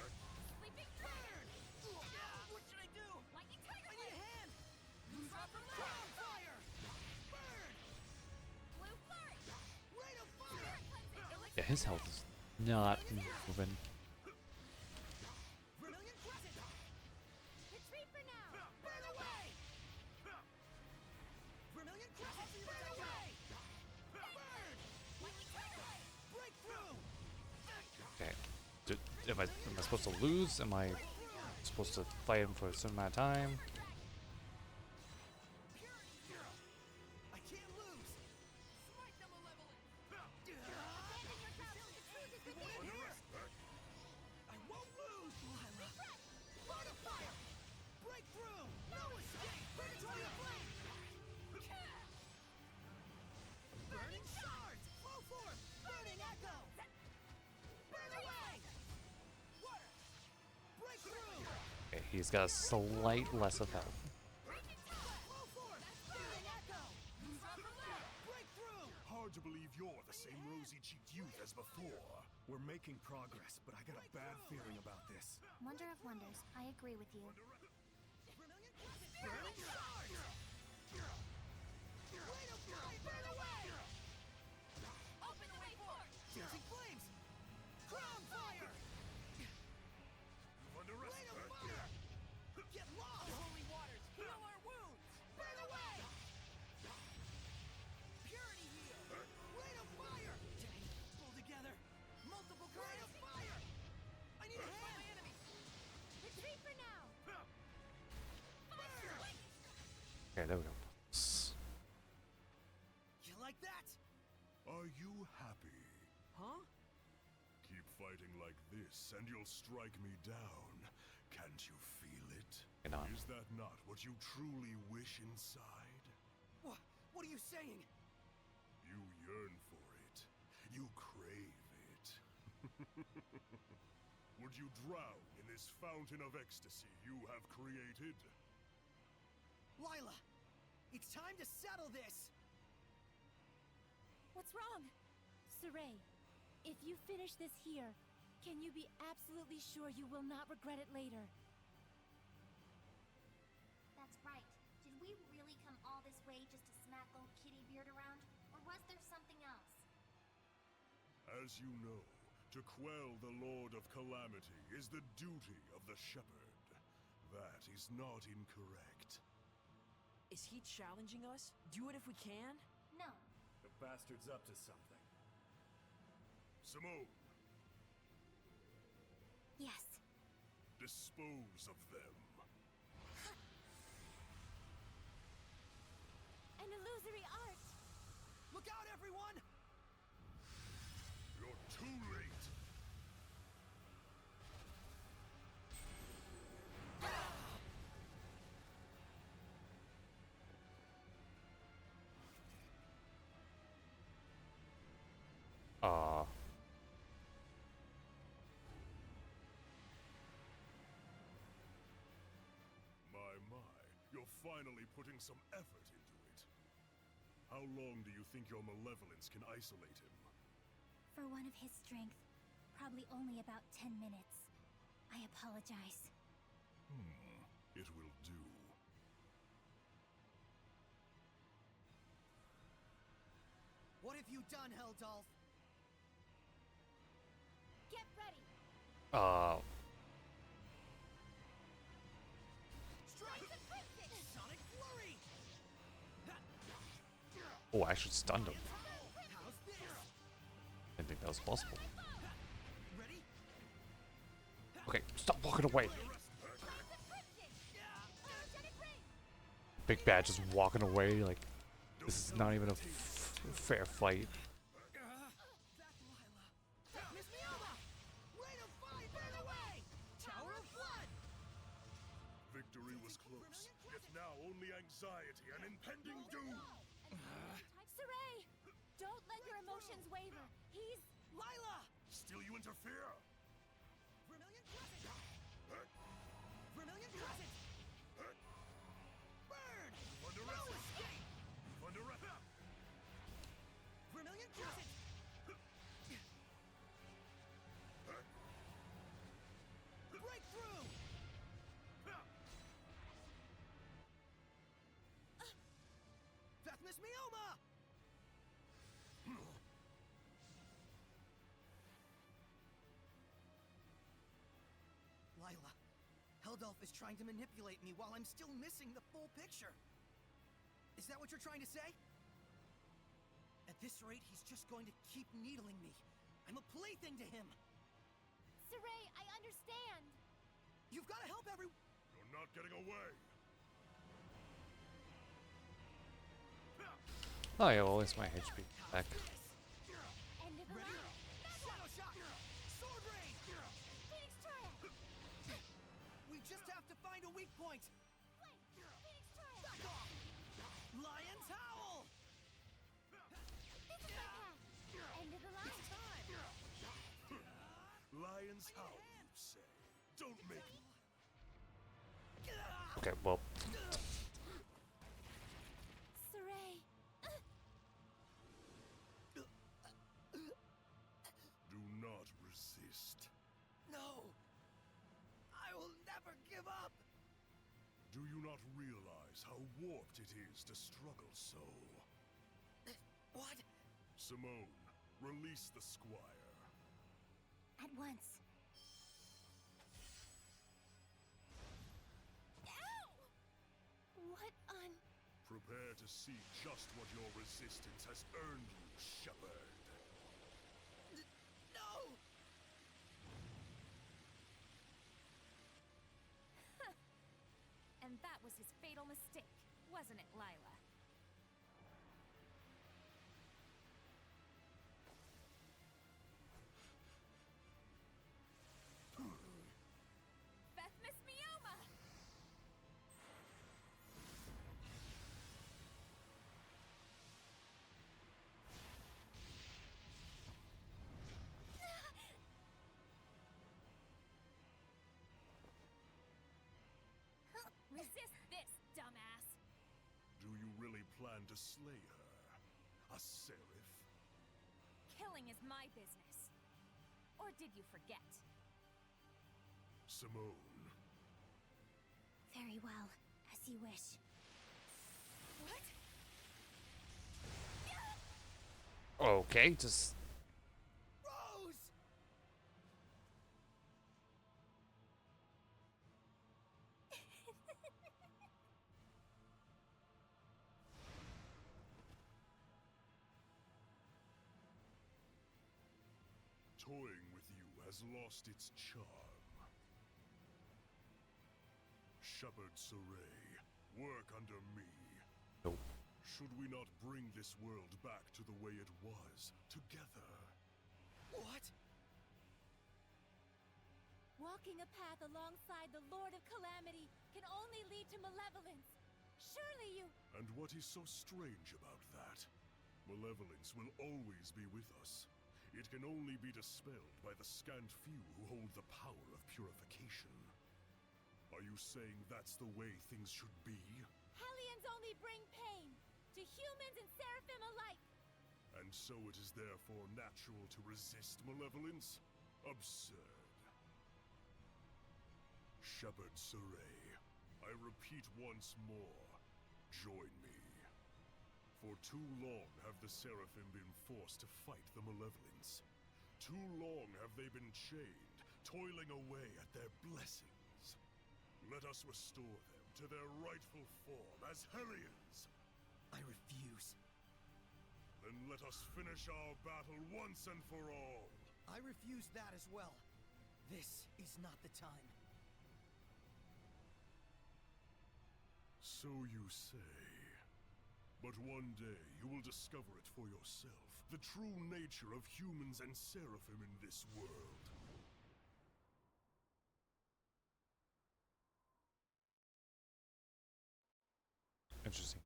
Sleeping dragon! What should I do? Lightning tiger I need a blade! hand! Drop from Crown fire! Burn! Blue flurry! Rain of fire! Spirit cleansing! Elixir Yeah, his health is not moving. Vermilion crescent! retreat for now! Burn away! Vermilion crescent! Burn away! Burn! Lightning tiger blade! Breakthrough! Okay. Am I supposed to lose? Am I supposed to fight him for a certain amount of time? I can't lose! Smite the malevolent! Abandon your trust! The truth is within you! I won't lose! Lila! Lord of fire! Breakthrough! No escape! Purgatory of flame! Burning shards! Flow forth! he's got a slight less of health. Hard to believe you're the same rosy-cheeked youth as before. We're making progress, but I got a bad feeling about this. Wonder of wonders, I agree with you. Open the way for dancing flames! Crown fire! You've underestimated. Fire! Get lost! Holy waters, heal our wounds! Burn away! Purity heal! Rain of fire! Dang, pull together! Multiple rain of fire! I need a hand! My enemy! Retreat for now! Okay, there we go. You like that? Are you happy? Huh? Keep fighting like this, and you'll strike me down. Can't you feel it? Hang on. Is that not what you truly wish inside? What are you saying? You yearn for it. You crave it. Would you drown in this fountain of ecstasy you have created? Lila! It's time to settle this! What's wrong? Saray, if you finish this here, can you be absolutely sure you will not regret it later? That's right. Did we really come all this way just to smack old Kittybeard around? Or was there something else? As you know, to quell the Lord of Calamity is the duty of the Shepherd. That is not incorrect. Is he challenging us? Do it if we can? No. The bastard's up to something. Simone, Yes. dispose of them. An illusory art! Look out, everyone! You're too late. My, you're finally putting some effort into it. How long do you think your malevolence can isolate him? For one of his strength, probably only about 10 minutes. I apologize. It will do. What have you done, Heldolf? Get ready! Strike! Sonic Flurry! Oh, I should stun him. How's this? Didn't think that was possible. Ready? Okay, stop walking away. Big Bad just walking away like this is not even a fair fight. Miss Mioma! Rain of fire, burn away! Tower of blood! Victory was close, yet now only anxiety and impending doom. Saray! Don't let your emotions waver. He's... Lila! Still you interfere? Vermilion Crescent! Vermilion Crescent! Burn! No escape! Vermilion Crescent! Breakthrough! That's Miss Mioma! Lila, Heldolf is trying to manipulate me while I'm still missing the full picture. Is that what you're trying to say? At this rate, he's just going to keep needling me. I'm a plaything to him. Saray, I understand! You've got to help every... You're not getting away. Oh yeah, well, it's my HP back. End of the Ready? line! Shadow Shot! Sword Rain! Phoenix Triad! We just have to find a weak point. Flank! Phoenix Triad! Back off! Lion's Howl! This is my path! End of the line! Lion's Howl, you say? Don't make me... Okay, well, Saray! Do not resist. No! I will never give up! Do you not realize how warped it is to struggle so? What? Simone, release the squire. At once. Ow! What on... Prepare to see just what your resistance has earned you, Shepherd. No! And that was his fatal mistake, wasn't it, Lila? Bethmis Mioma! Resist this, dumbass! Do you really plan to slay her? A seraph? Killing is my business. Or did you forget? Simone. Very well. As you wish. What? okay, just Rose! Toying with you has lost its charm. Shepherd Saray, work under me. Nope. Should we not bring this world back to the way it was, together? What? Walking a path alongside the Lord of Calamity can only lead to malevolence. Surely you... And what is so strange about that? Malevolence will always be with us. It can only be dispelled by the scant few who hold the power of purification. Are you saying that's the way things should be? Hellions only bring pain to humans and seraphim alike. And so it is therefore natural to resist malevolence? Absurd. Shepherd Saray, I repeat once more, join me. For too long have the Seraphim been forced to fight the malevolence. Too long have they been chained, toiling away at their blessings. Let us restore them to their rightful form as Hellions. I refuse. Then let us finish our battle once and for all. I refuse that as well. This is not the time. So you say. But one day you will discover it for yourself, the true nature of humans and seraphim in this world. interesting.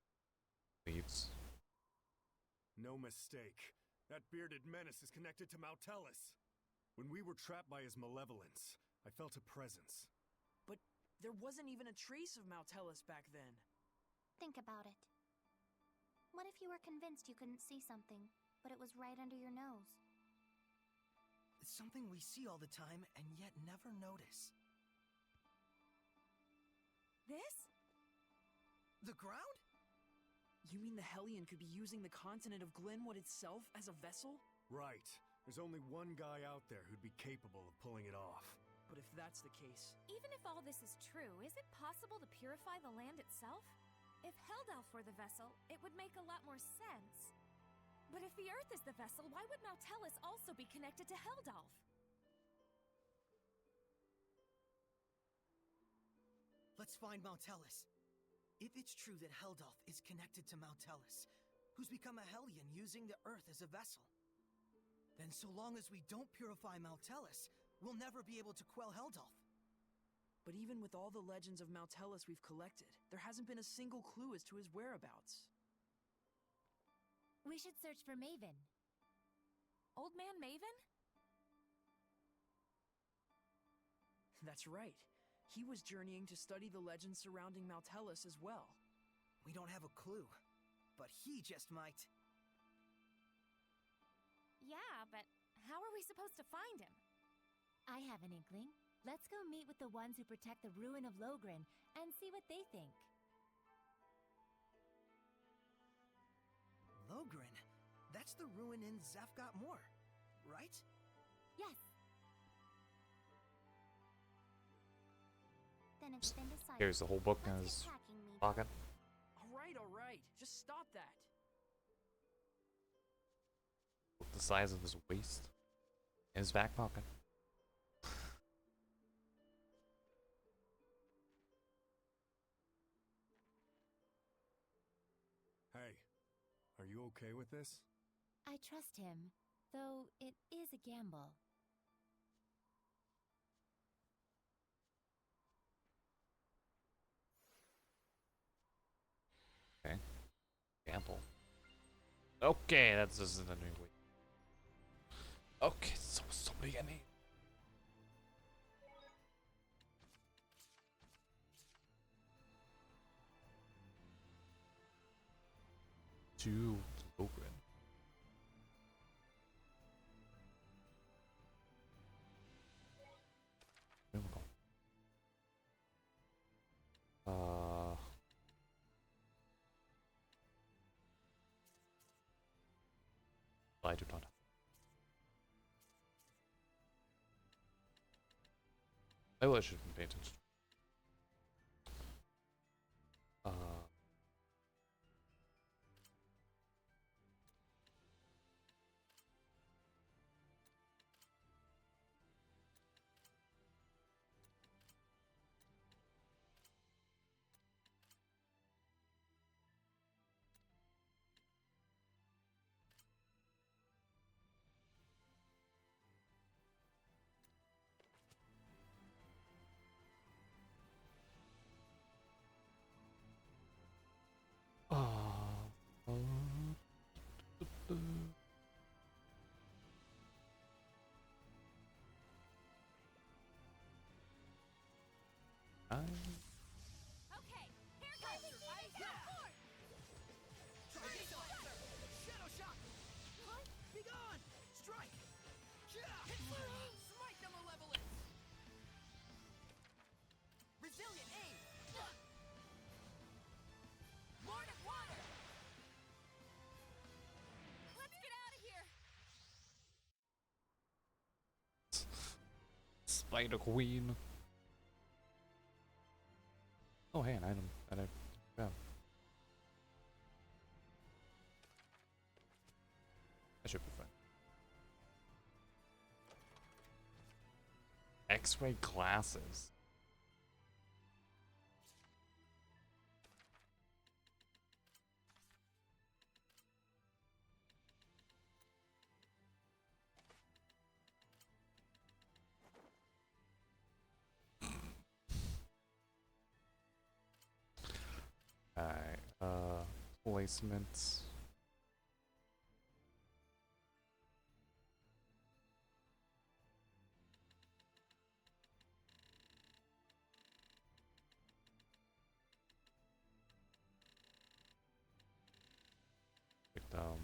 Leaves. No mistake. That bearded menace is connected to Mautelis. When we were trapped by his malevolence, I felt a presence. But there wasn't even a trace of Mautelis back then. Think about it. What if you were convinced you couldn't see something, but it was right under your nose? It's something we see all the time and yet never notice. This? The ground? You mean the Hellion could be using the continent of Glenwood itself as a vessel? Right. There's only one guy out there who'd be capable of pulling it off. But if that's the case, Even if all this is true, is it possible to purify the land itself? If Heldalf were the vessel, it would make a lot more sense. But if the Earth is the vessel, why would Mautelis also be connected to Heldalf? let's find Mautelis. If it's true that Heldalf is connected to Mautelis, who's become a Hellion using the Earth as a vessel, then so long as we don't purify Mautelis, we'll never be able to quell Heldalf. But even with all the legends of Mautelis we've collected, there hasn't been a single clue as to his whereabouts. We should search for Maven. Old Man Maven? That's right. He was journeying to study the legends surrounding Maltellus as well. We don't have a clue, but he just might. Yeah, but how are we supposed to find him? I have an inkling. Let's go meet with the ones who protect the ruin of Logren and see what they think. Logren? That's the ruin in Zafgot Moor, right? Yes. Then it's been decided. Here's the whole book in Let's his get packing, Meepo. pocket. All right. Just stop that. The size of his waist. In his back pocket. Hey, are you okay with this? I trust him, though it is a gamble. Okay. Gamble. Okay, that's just in a new way. Okay, so somebody get me. To Logren. I do not. Oh, I shouldn't pay attention. Okay, here comes your ice force! Shadow Shock! Be gone! Strike! Smite the malevolence! Resilient aim! Lord of Water! Let's get out of here! Spider Queen. Oh, hey, an item that I found. That should be fine. X-ray glasses. Alright, placements. Um,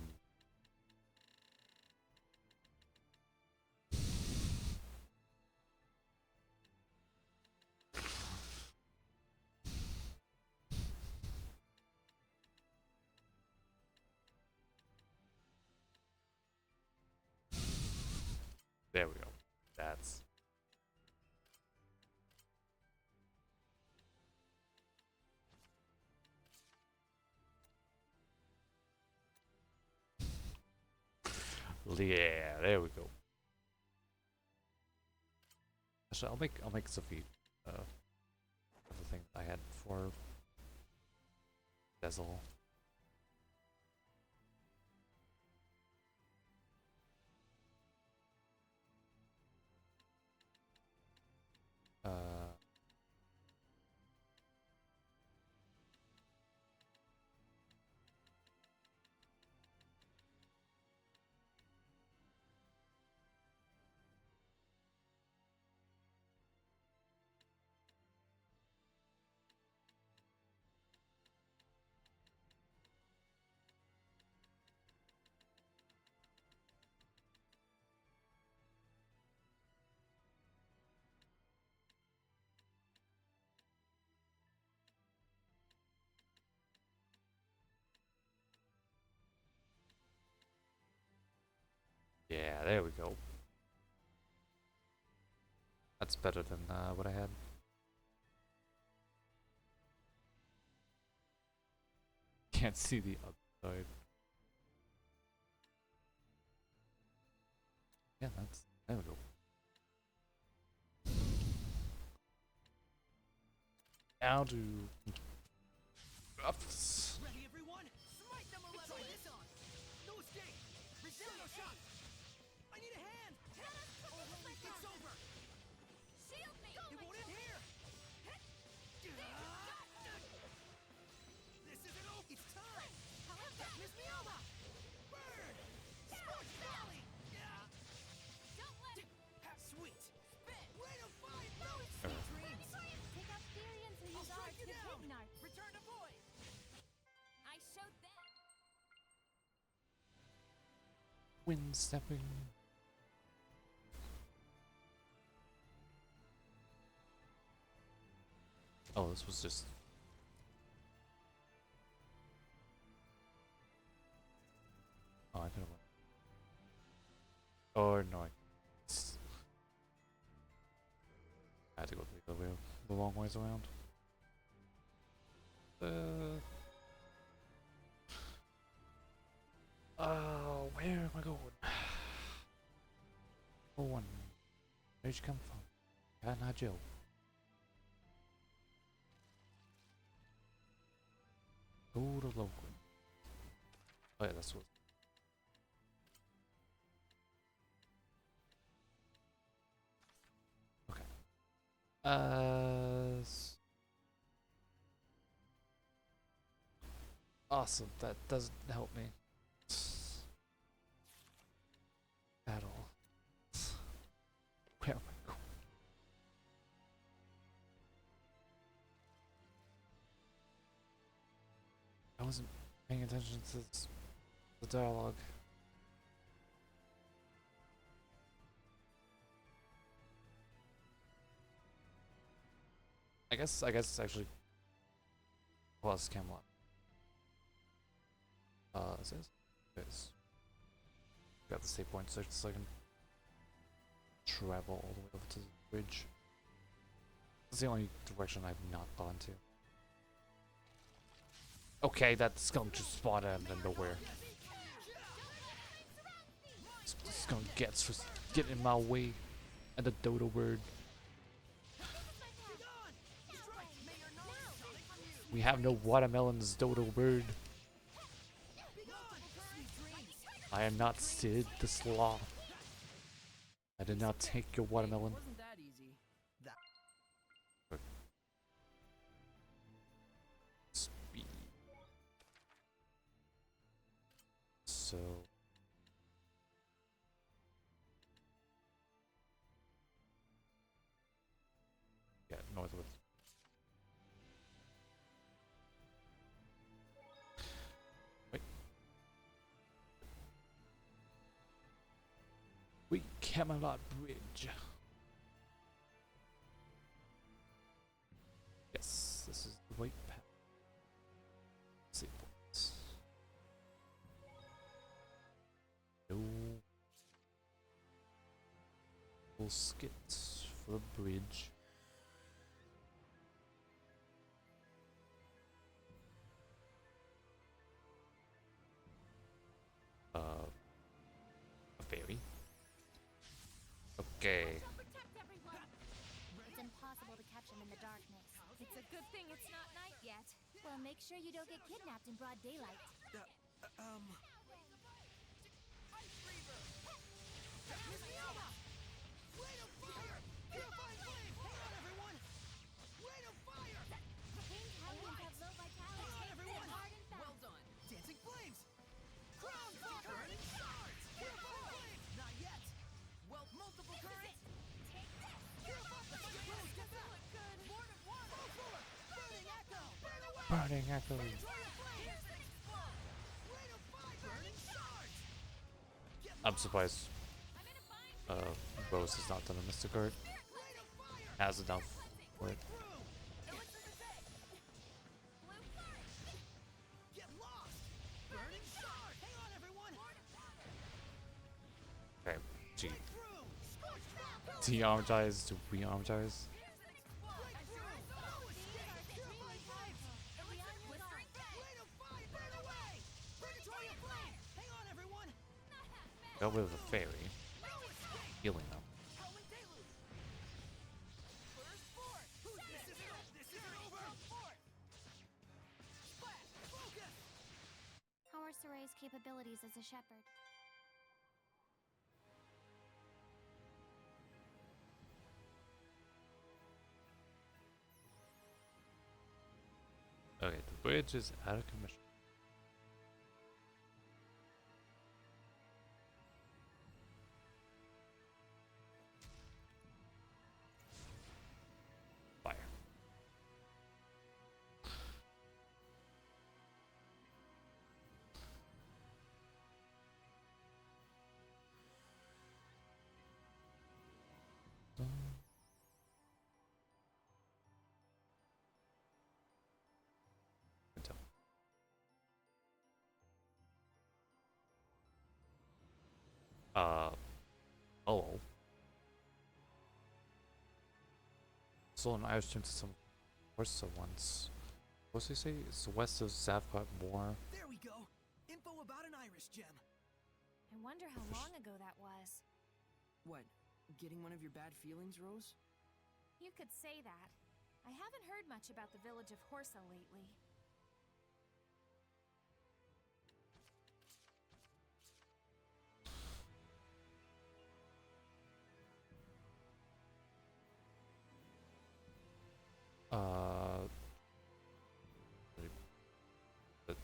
there we go. That's yeah. There we go. Actually, I'll make Sophie the thing I had for Dazzle. Yeah, there we go. That's better than what I had. Can't see the other side. Yeah, there we go. Now to Ruffs. Ready, everyone? Smite them a try this on. No escape. Resist no shot. I need a hand. It's over. Shield me! It won't end here. This isn't over. It's time. Miss me over. Burn. Scorch Valley. Don't let Sweet. Spit. Rain of fire. No, it's dreams. Take out Therians who use I'll art strike you to down. Ignite. Return to void. I showed them. Wind stepping. Oh, this was just. Oh, I could have went. Or no, I had to go the other way, the long ways around. Where am I going? Oh, one. Where'd you come from? Not Joe. Go to local. Oh yeah, that's what. Okay. Awesome. That doesn't help me at all. Where am I going? I wasn't paying attention to the dialogue. I guess actually plus Camelot. Is this? Yes. Got the save point so I can travel all the way over to the bridge. That's the only direction I've not gone to. Okay, that skunk just spawned out of nowhere. This skunk gets for getting in my way. And the dodo bird. We have no watermelons, dodo bird. I am not Sid the Sloth. I did not take your watermelon. Wasn't that easy? Speed. So. Yeah, northward. Wait, Camelot Bridge. Yes, this is the right path. Save points. No. Full skits for the bridge. A ferry. Okay. It's impossible to catch him in the darkness. It's a good thing it's not night yet. Well, make sure you don't get kidnapped in broad daylight. King Hellions have low vitality. They're hard and fast. Well done. Dancing flames. Crown burning shards. Not yet. Well, multiple currents. Take this. Lord of water. Burning echo. Burn away. Burning echo. Rain of fire. Burning shards. I'm surprised. Rose has not done a Mystic Art. Has enough for it. Get lost. Burning shard. Hang on, everyone. de-armatize to re-armatize. Got rid of the fairy. Healing them. How are Soray's capabilities as a shepherd? Okay, the bridge is out of commission. Fire. Hello. Saw an Irish to some horse once. What's he say? It's west of Zavcott Moor. There we go. Info about an iris gem. I wonder how long ago that was. What? Getting one of your bad feelings, Rose? You could say that. I haven't heard much about the village of Horsa lately. But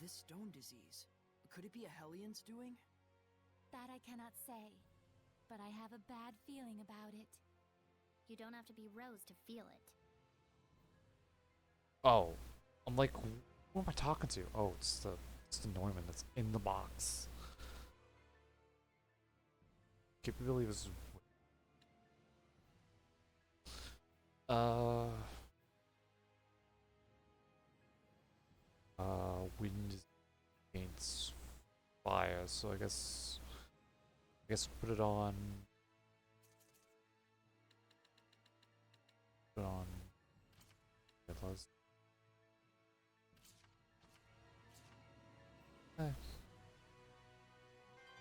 This stone disease. Could it be a Hellions doing? That I cannot say, but I have a bad feeling about it. You don't have to be Rose to feel it. oh, I'm like, who am I talking to? Oh, it's the Norman that's in the box. Capability was wind against fire, so I guess put it on it was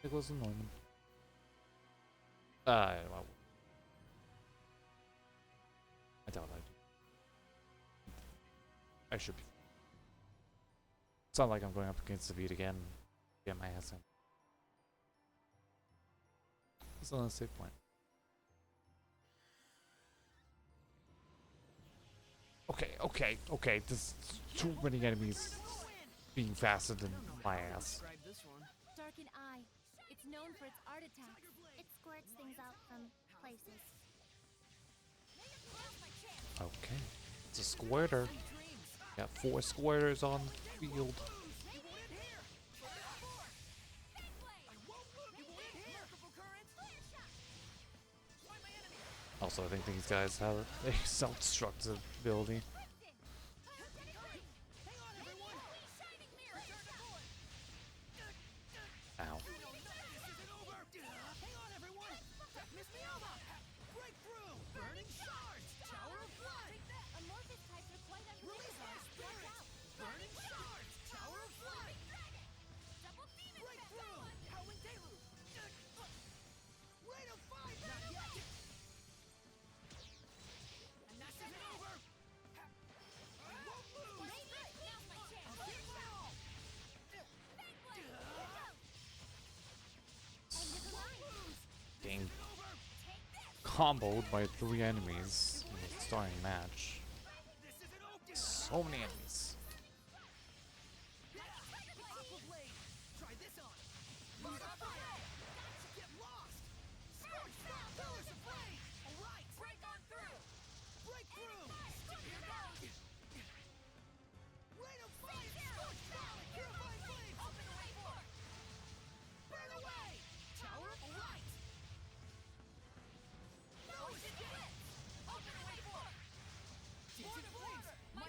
it was a Norman. I doubt I do. I should be. It's not like I'm going up against the beat again. Get my ass in. It's on a safe point. Okay. There's too many enemies being faster than my ass. Describe this one. Darken Eye. It's known for its art attacks. It squirts things out from places. Okay. It's a squirter. Got 4 squirters on field. Also, I think these guys have a self-destructive ability. Ow. Getting comboed by 3 enemies in the starting match. So many enemies.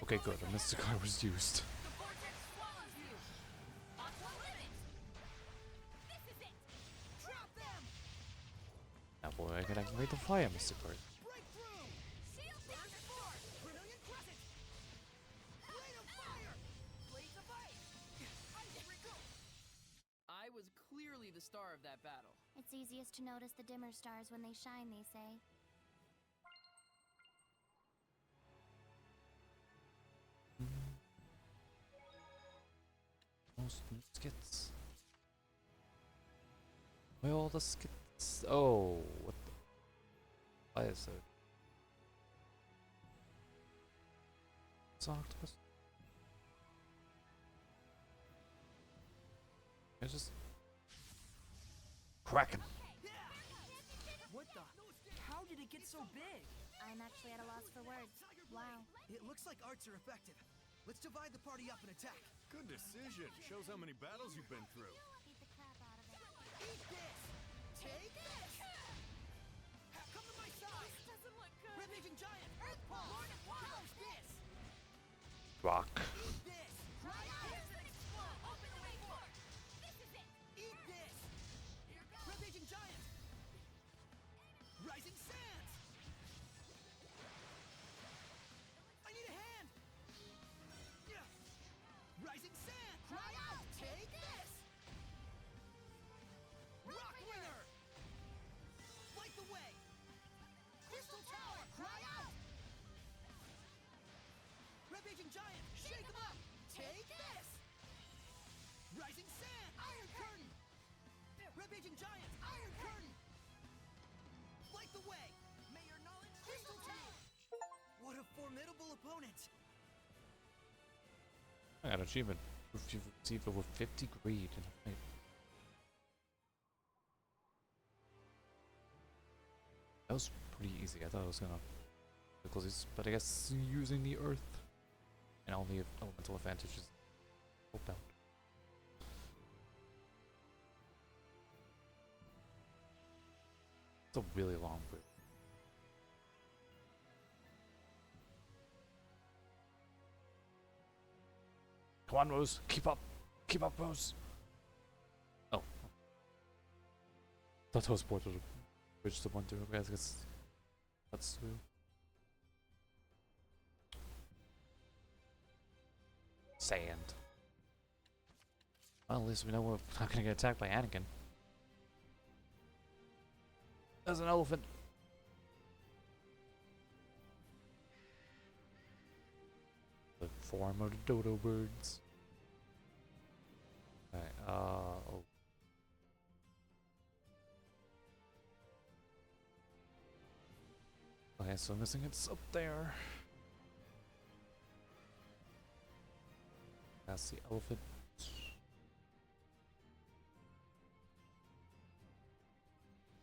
Okay, good. The Mysticar was used. made the fire, Mr. Bird. Breakthrough! Shield burst forth! Brilliant crescent! Blade of fire! Blades of ice! Ice recruit! I was clearly the star of that battle. It's easiest to notice the dimmer stars when they shine, they say. Most new skits. Where are all the skits? Oh, what the? Why is it? It's an octopus. It's just cracking. What the? How did it get so big? I'm actually at a loss for words. Wow. It looks like arts are effective. Let's divide the party up and attack. Good decision. Shows how many battles you've been through. Beat the crap out of it. Eat this! Take this! Come to my side! This doesn't look good. Ravaging giant! Earth Paw! Lord of Waters! This! Rock. Eat this! Dry out! Here's an explode. Open the way for it. This is it. Eat this! Ravaging giant! Rising sands! I need a hand! Yeah. Rising sand! Dry out! Take this! Rock Ringer! Light the way! Crystal Tower! Cry out! Ravaging giant! Shake 'em up! Take this! Rising sand! Iron curtain! Ravaging giant! Iron curtain! Light the way! May your knowledge crystal tower! What a formidable opponent! I got an achievement. You've received over 50 greed in a fight. That was pretty easy. I thought it was gonna because it's, but I guess using the earth and all the elemental advantages help out. It's a really long bridge. Come on, Rose. Keep up. Keep up, Rose. Oh. Thought I was bored of the bridge to one through. I guess that's true. Sand. Well, at least we know we're not gonna get attacked by Anakin. There's an elephant. The form of the dodo birds. Okay, oh. Okay, so I'm missing it's up there. That's the elephant.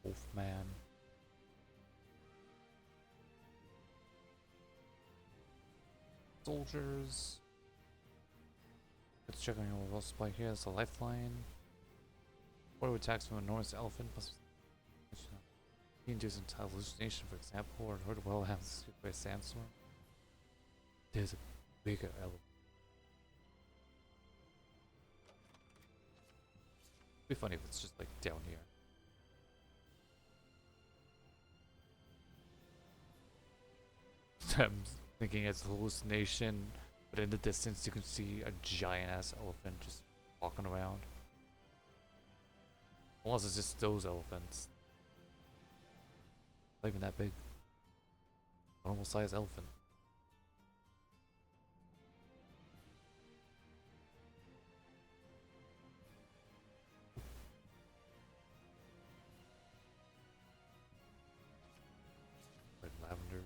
Wolfman. Soldiers. Let's check on your else supply here. It's a lifeline. What attacks from an enormous elephant? You can do some hallucination, for example, or herd well has by a sandstorm. There's a bigger elephant. It'd be funny if it's just like down here. I'm thinking it's a hallucination, but in the distance you can see a giant ass elephant just walking around. Unless it's just those elephants. Not even that big. Normal size elephant. Red lavender.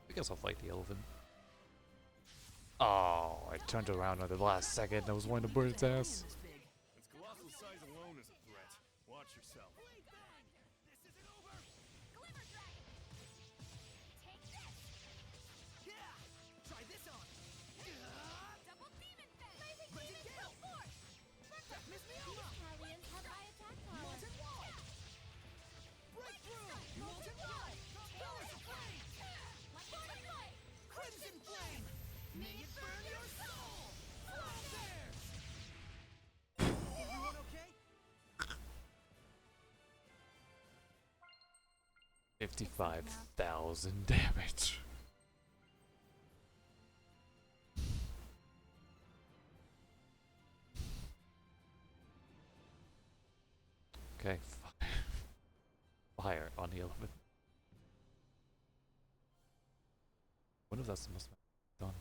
I guess I'll fight the elephant. Oh, I turned around at the last second. I was wanting to burn its ass. Its colossal size alone is a threat. Watch yourself. This isn't over! Glimmer Dragon! Take this! Yeah! Try this on! Double demon fang. Blazing Gale! That missed me over! Italians have high attack power. Molten Wall! Breakthrough! Molten Wall! Pillars of Flame! Crimson Flame! May it burn your soul! Frost Bears! Everyone okay? 55,000 damage. Okay, fire on the elephant. One of those must have been done.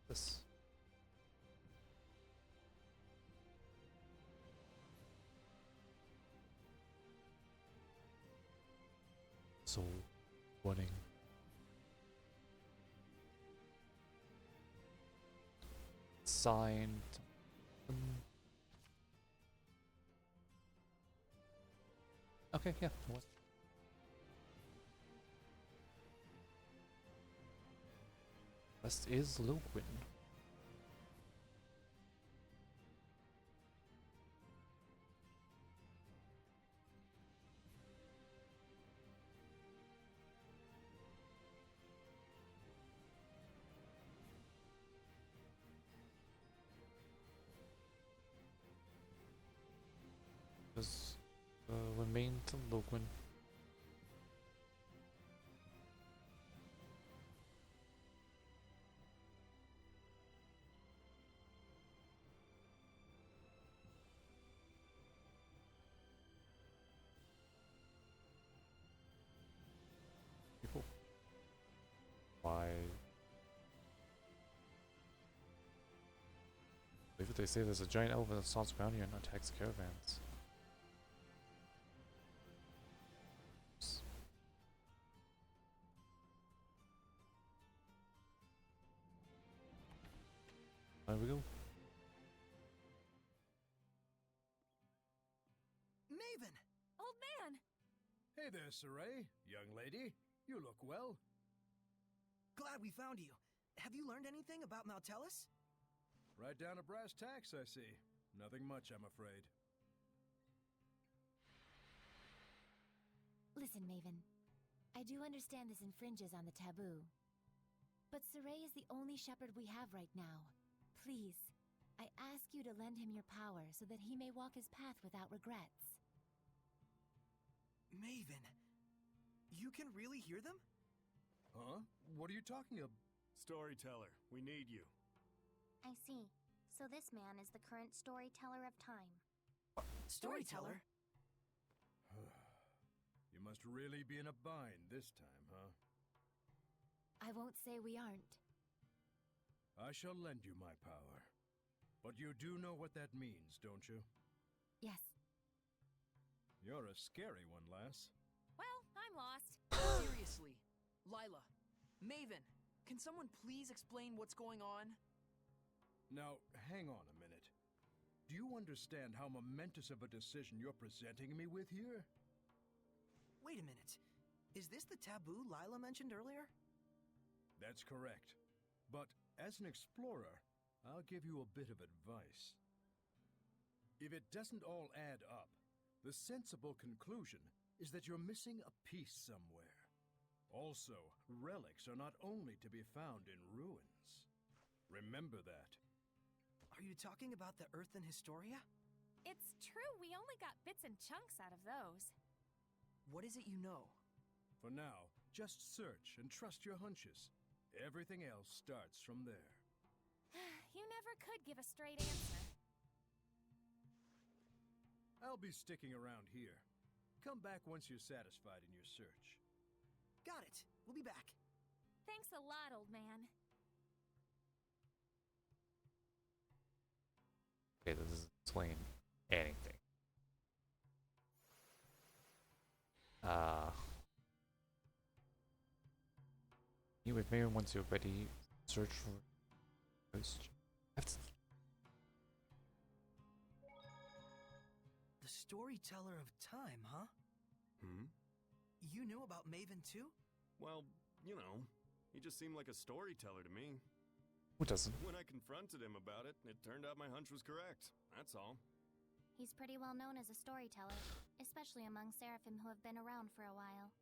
This. Soul winning. Signed. Okay, yeah. What? West is Luquin. Just remain to Luquin. People. Why? Believe what they say, there's a giant elephant that stomps around here and attacks caravans. There we go. Maven! Old man! Hey there, Saray. Young lady. You look well. Glad we found you. Have you learned anything about Maltellus? Right down to brass tacks, I see. Nothing much, I'm afraid. Listen, Maven. I do understand this infringes on the taboo. But Saray is the only shepherd we have right now. Please, I ask you to lend him your power so that he may walk his path without regrets. Maven, you can really hear them? Huh? What are you talking about? Storyteller, we need you. I see. So this man is the current storyteller of time. Storyteller? You must really be in a bind this time, huh? I won't say we aren't. I shall lend you my power. But you do know what that means, don't you? Yes. You're a scary one, lass. Well, I'm lost. Seriously, Lila, Maven, can someone please explain what's going on? Now, hang on a minute. Do you understand how momentous of a decision you're presenting me with here? Wait a minute. Is this the taboo Lila mentioned earlier? That's correct. But as an explorer, I'll give you a bit of advice. If it doesn't all add up, the sensible conclusion is that you're missing a piece somewhere. Also, relics are not only to be found in ruins. Remember that. Are you talking about the Earthen historia? It's true, we only got bits and chunks out of those. What is it you know? For now, just search and trust your hunches. Everything else starts from there. You never could give a straight answer. I'll be sticking around here. Come back once you're satisfied in your search. Got it. We'll be back. Thanks a lot, old man. Okay, this doesn't explain anything. You with Maven once you're ready, search for ghost. The storyteller of time, huh? You knew about Maven too? Well, you know, he just seemed like a storyteller to me. Who doesn't? When I confronted him about it, it turned out my hunch was correct. That's all. He's pretty well known as a storyteller, especially among Seraphim who have been around for a while.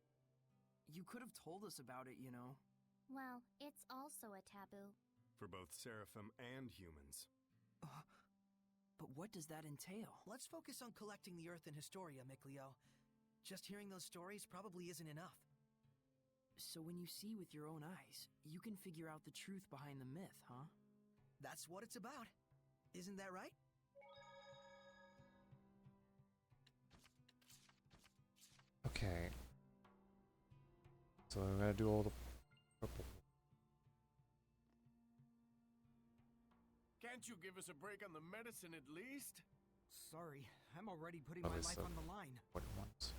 You could have told us about it, you know. Well, it's also a taboo. For both Seraphim and humans. But what does that entail? Let's focus on collecting the Earthen historia, Mikleo. Just hearing those stories probably isn't enough. So when you see with your own eyes, you can figure out the truth behind the myth, huh? That's what it's about. Isn't that right? Okay. So I'm gonna do all the purple. Can't you give us a break on the medicine at least? Sorry, I'm already putting Okay, my life so on the line. what it wants.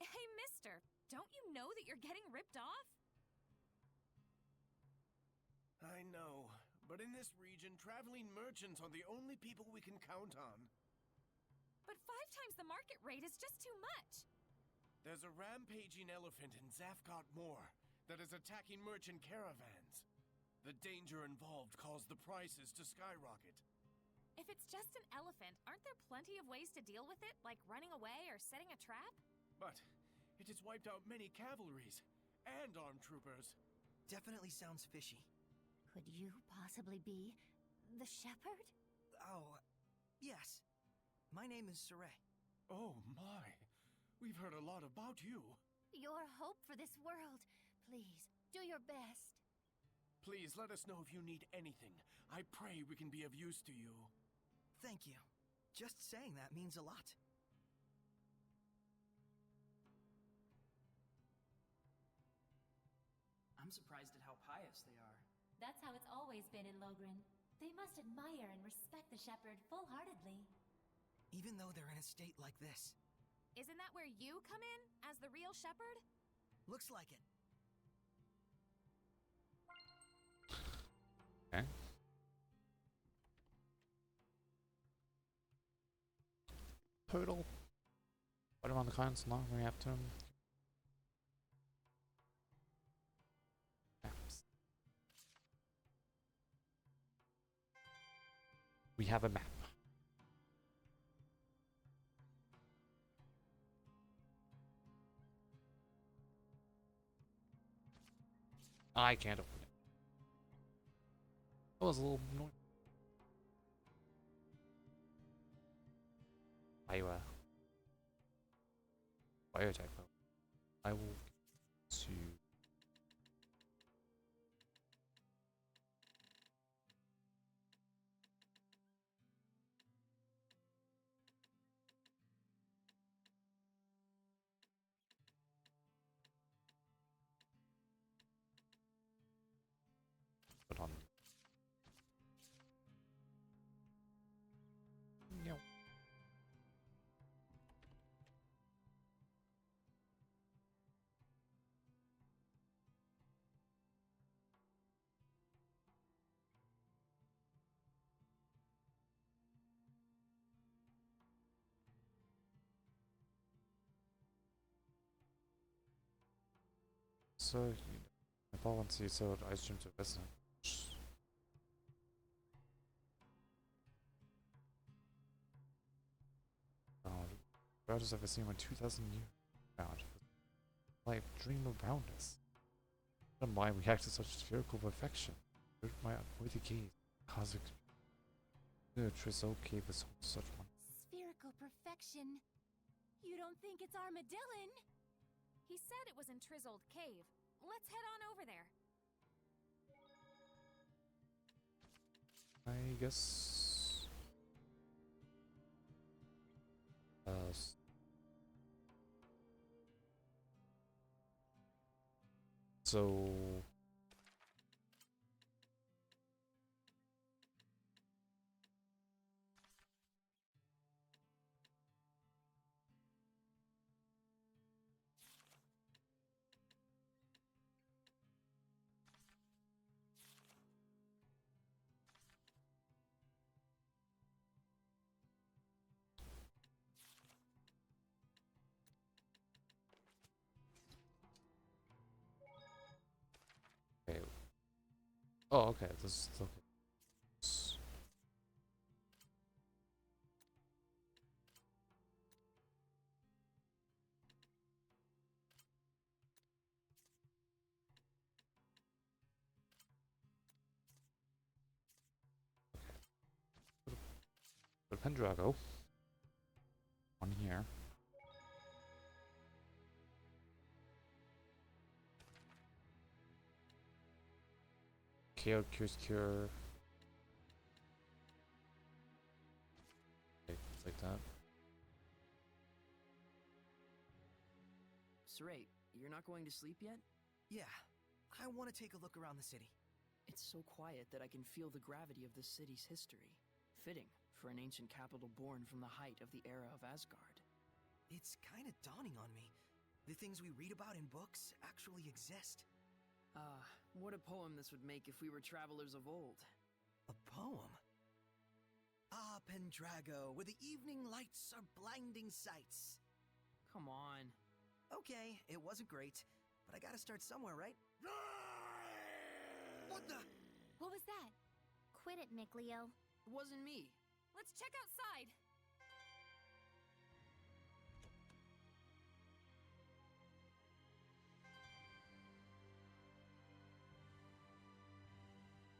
Hey, mister, don't you know that you're getting ripped off? I know, but in this region, traveling merchants are the only people we can count on. But 5 times the market rate is just too much. There's a rampaging elephant in Zafgot Moor that is attacking merchant caravans. The danger involved caused the prices to skyrocket. If it's just an elephant, aren't there plenty of ways to deal with it, like running away or setting a trap? But it has wiped out many cavalries and armed troopers. Definitely sounds fishy. Could you possibly be the shepherd? Oh, yes. My name is Saray. Oh my, we've heard a lot about you. Your hope for this world. Please, do your best. Please let us know if you need anything. I pray we can be of use to you. Thank you. Just saying that means a lot. I'm surprised at how pious they are. That's how it's always been in Logren. They must admire and respect the shepherd full-heartedly. Even though they're in a state like this. Isn't that where you come in, as the real shepherd? Looks like it. Okay. Total. Put him on the clients, not react to him. Maps. We have a map. I can't open it. That was a little annoying. Biotype. I will to put on. No. So, if I want to see, so I stream to business. Brothers ever seen when 2,000 years found life dream around us. What am I react to such spherical perfection? Where my unworthy gaze, cosmic. The Trizzo gave us such one. Spherical perfection. You don't think it's Armadillon? He said it was in Trizold Cave. Let's head on over there. I guess. So. Okay. Oh, okay. This is okay. pendrago. One here. KO cures cure. Okay, things like that. Saray, you're not going to sleep yet? Yeah, I want to take a look around the city. It's so quiet that I can feel the gravity of this city's history. Fitting for an ancient capital born from the height of the era of Asgard. It's kind of dawning on me. The things we read about in books actually exist. What a poem this would make if we were travelers of old. A poem? Ah, Pendrago, where the evening lights are blinding sights. Come on. Okay, it wasn't great, but I gotta start somewhere, right? What the? What was that? Quit it, Mickleo. It wasn't me. Let's check outside.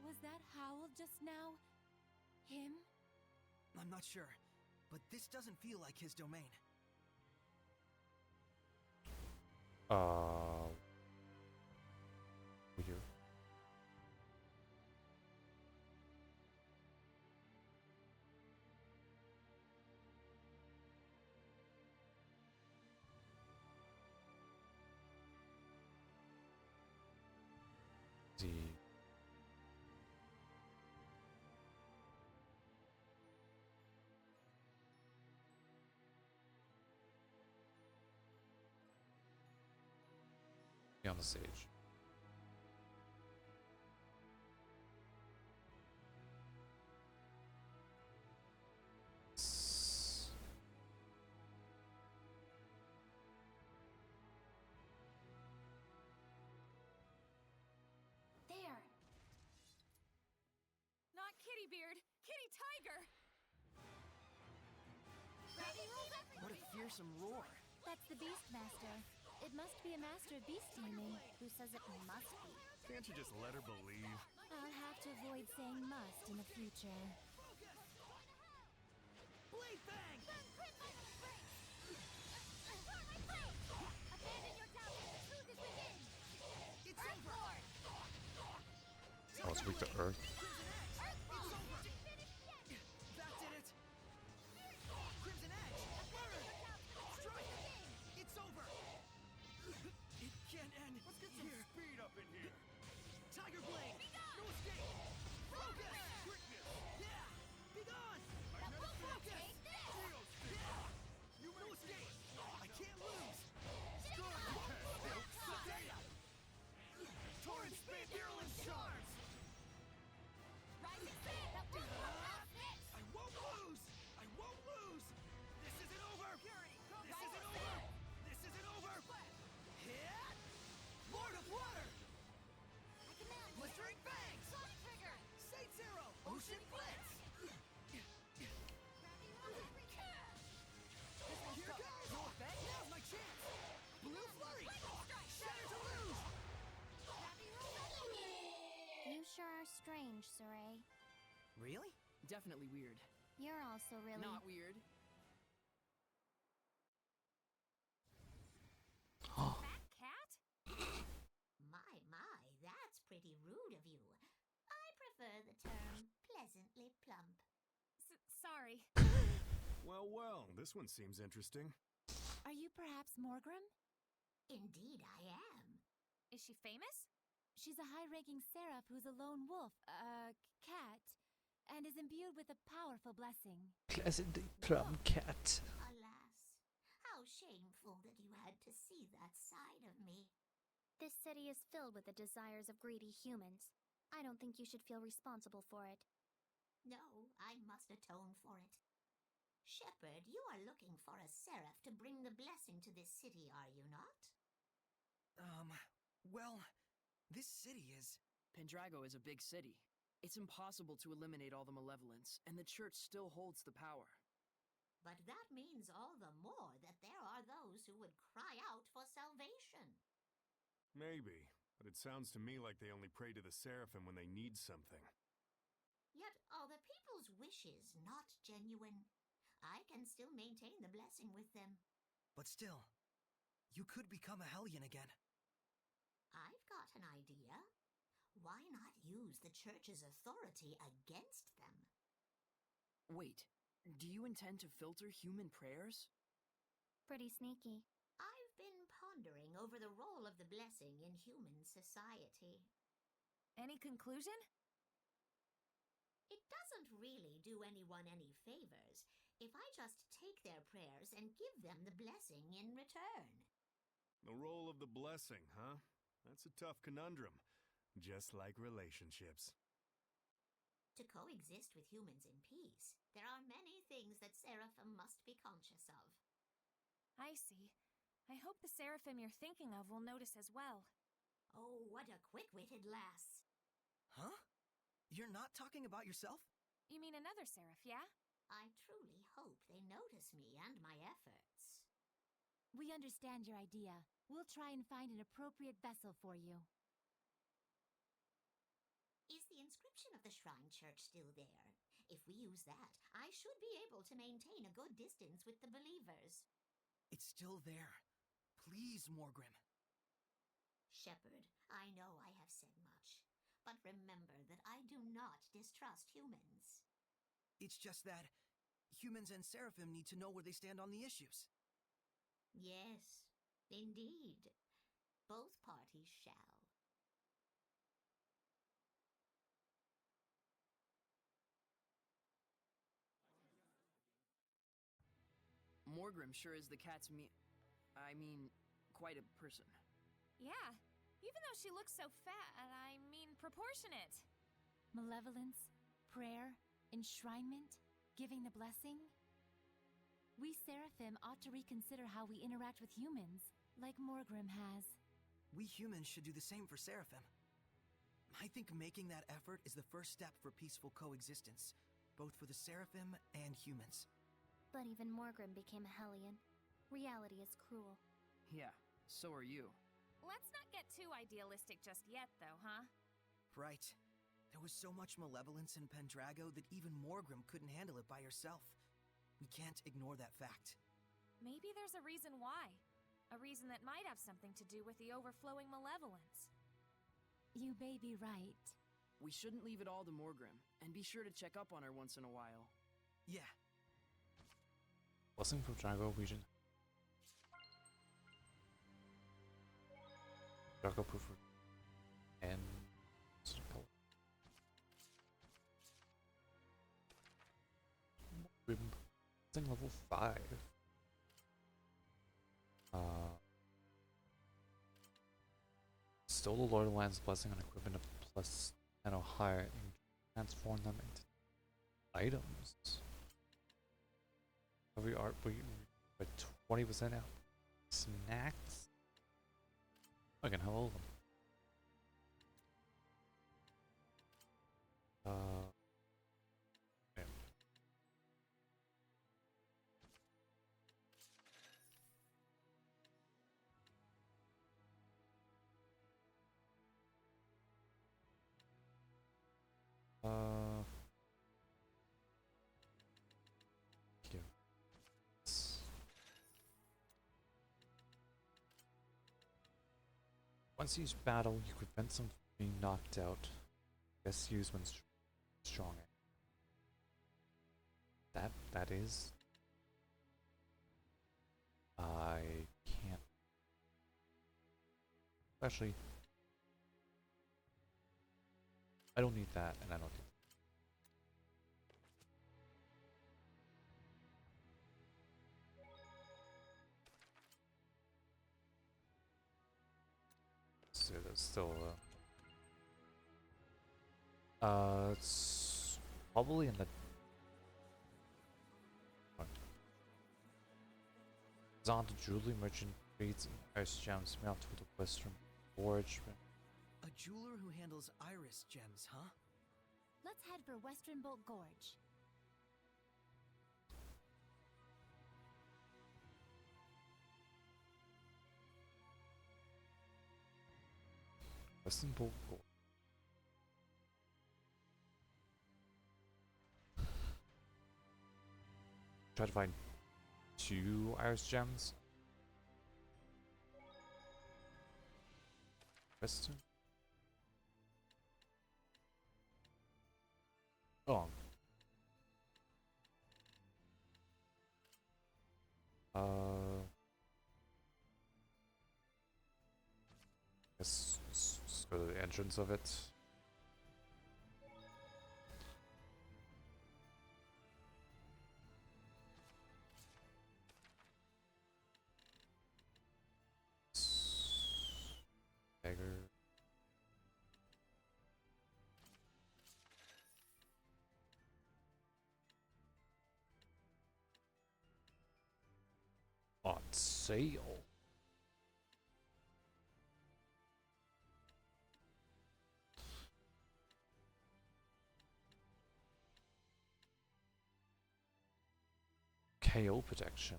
Was that Howl just now? Him? I'm not sure, but this doesn't feel like his domain. Here. See. Be on the stage. There. Not Kitty Beard, Kitty Tiger. What a fearsome roar. That's the Beastmaster. It must be a master of beast taming. Who says it must be? Can't you just let her believe? I'll have to avoid saying must in the future. Blade Bang! Abandon your doubt. The truth is within. It's over! Oh, it's weak to earth. That did it! Crimson Edge! Burn! Strike! It's over! It can't end. Let's get some Speed up in here! Tiger Blade! No escape! Focus! Quickness! Yeah! Be gone! Focus! Yeah! No escape! I can't lose! Torrent Speed! Virulent Shards! Rising Sun. I won't lose! I won't lose! This isn't over! This isn't over! This isn't over! Hit! Lord of Water! Blistering Fangs! Sonic Trigger. Saints Arrow! Ocean Blitz! Here it goes! No effect? Now's my chance! Blue Flurry! Shatter to lose! You sure are strange, Saray. Really? Definitely weird. You're also really... Not weird. Fat cat? My, that's pretty rude of you. I prefer the term pleasantly plump. Sorry. Well, this one seems interesting. Are you perhaps Morgrim? Indeed I am. Is she famous? She's a high-ranking seraph who's a lone wolf, cat, and is imbued with a powerful blessing. Pleasant plum cat. Alas, how shameful that you had to see that side of me. This city is filled with the desires of greedy humans. I don't think you should feel responsible for it. No, I must atone for it. Shepherd, you are looking for a seraph to bring the blessing to this city, are you not? Well, this city is... Pendrago is a big city. It's impossible to eliminate all the malevolence, and the church still holds the power. But that means all the more that there are those who would cry out for salvation. Maybe, but it sounds to me like they only pray to the Seraphim when they need something. Yet are the people's wishes not genuine? I can still maintain the blessing with them. But still, you could become a Hellion again. I've got an idea. Why not use the church's authority against them? Wait, do you intend to filter human prayers? Pretty sneaky. I've been pondering over the role of the blessing in human society. Any conclusion? It doesn't really do anyone any favors if I just take their prayers and give them the blessing in return. The role of the blessing, huh? That's a tough conundrum. Just like relationships. To coexist with humans in peace, there are many things that Seraphim must be conscious of. I see. I hope the Seraphim you're thinking of will notice as well. Oh, what a quick-witted lass. Huh? You're not talking about yourself? You mean another Seraph, yeah? I truly hope they notice me and my efforts. We understand your idea. We'll try and find an appropriate vessel for you. Is the inscription of the Shrine Church still there? If we use that, I should be able to maintain a good distance with the believers. It's still there. Please, Morgrim. Shepherd, I know I have said much, but remember that I do not distrust humans. It's just that humans and Seraphim need to know where they stand on the issues. Yes, indeed. Both parties shall. Morgrim sure is the cat's quite a person. Yeah, even though she looks so proportionate. Malevolence, prayer, enshrinement, giving the blessing. We Seraphim ought to reconsider how we interact with humans, like Morgrim has. We humans should do the same for Seraphim. I think making that effort is the first step for peaceful coexistence, both for the Seraphim and humans. But even Morgrim became a Hellion. Reality is cruel. Yeah, so are you. Let's not get too idealistic just yet, though, huh? Right. There was so much malevolence in Pendrago that even Morgrim couldn't handle it by herself. We can't ignore that fact. Maybe there's a reason why. A reason that might have something to do with the overflowing malevolence. You may be right. We shouldn't leave it all to Morgrim, and be sure to check up on her once in a while. Yeah. Blessing from Drago region. Drago proof and Blessing level 5. Still the Lord of the Land's blessing on equipment of plus 10 or higher and transform them into items. We are 20% out. Snacks. I can have all of them. Yeah. Here. Once each battle, you prevent them from being knocked out. Best used when strong. That is. I can't. Actually, I don't need that, and I don't need. So that's still it's probably in the Zonda jewelry merchant trades iris gems melt with the western forge. A jeweler who handles iris gems, huh? Let's head for Western Bolt Gorge. Western Bolt Gorge. Try to find 2 iris gems. Western. Oh. Let's go to the entrance of it. Dagger. On sale. KO protection.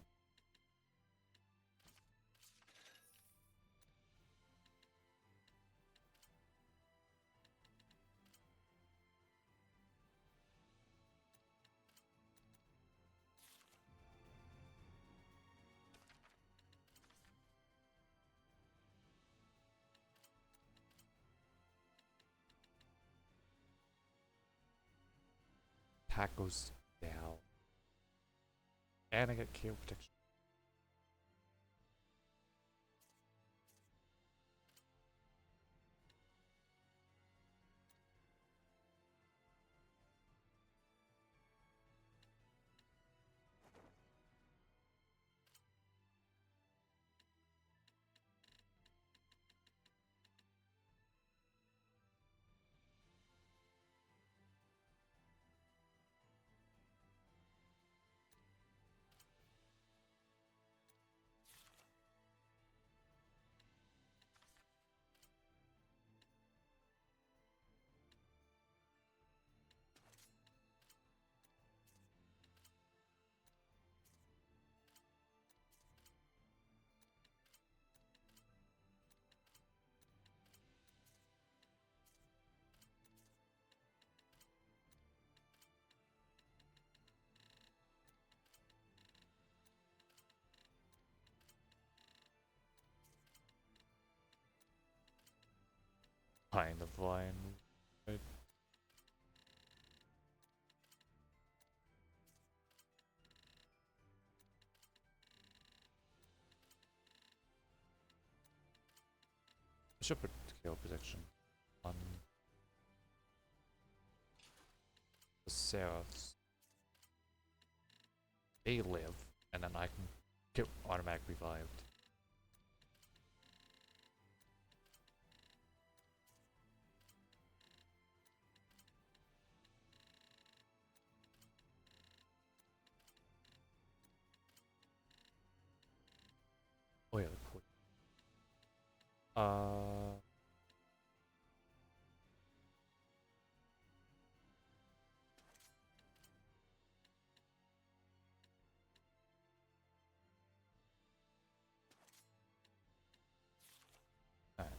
Attack goes down. And I get KO protection. Behind the vine. Right. I should put KO protection on the Seraphs. They live, and then I can get automatic revived. Oh yeah, the point. Alright.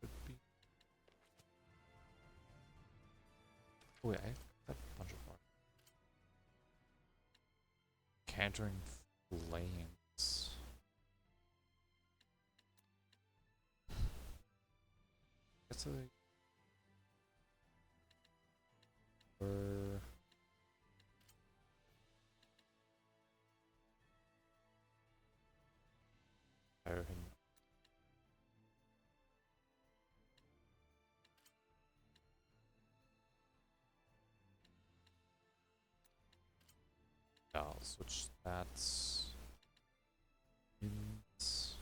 Could be. Oh yeah, I have a bunch of more. Cantering flames. That's a. Or. Earthen. I'll switch that. Ins.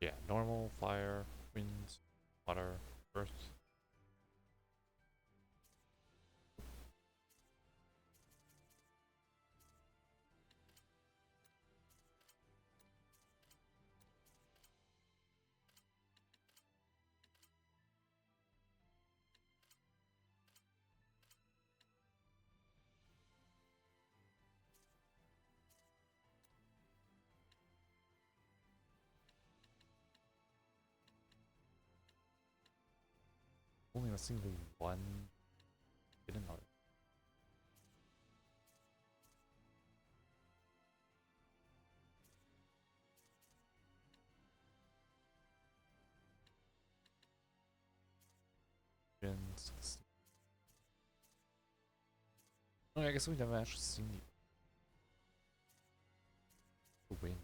Yeah, normal, fire, wind, water, earth. only a single one. Didn't know. Oh, I guess we never actually seen the win.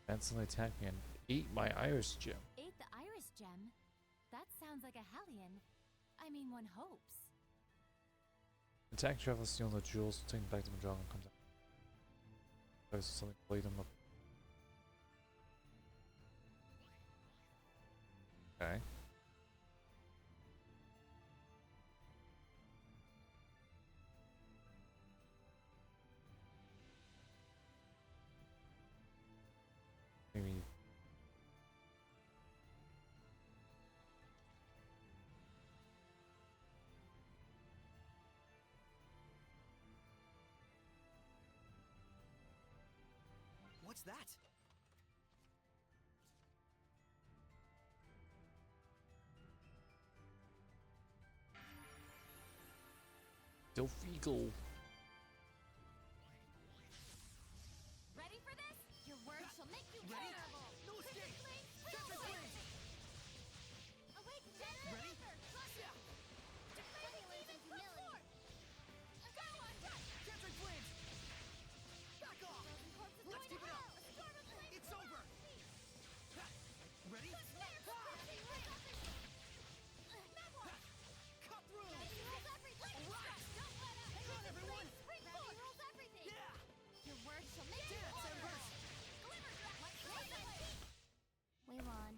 Instantly attacked me and ate my iris gem. Ate the iris gem? That sounds like a Hellion. I mean, one hopes. Attack travels steal the jewels, take them back to Pendrago and comes out. There's something play them up. Okay. Maybe. What's that? Delphigal. Ready for this? Your words shall make you vulnerable. No escape! Capture Flame! Awake, General! Ready? Trust you! Defending demon support! Go on! Capture flames! Back off! Let's keep it up! It's over! Ready? Cut through! Hang on, everyone! Yeah! Your words shall make you Dance, vulnerable. Embers! We won.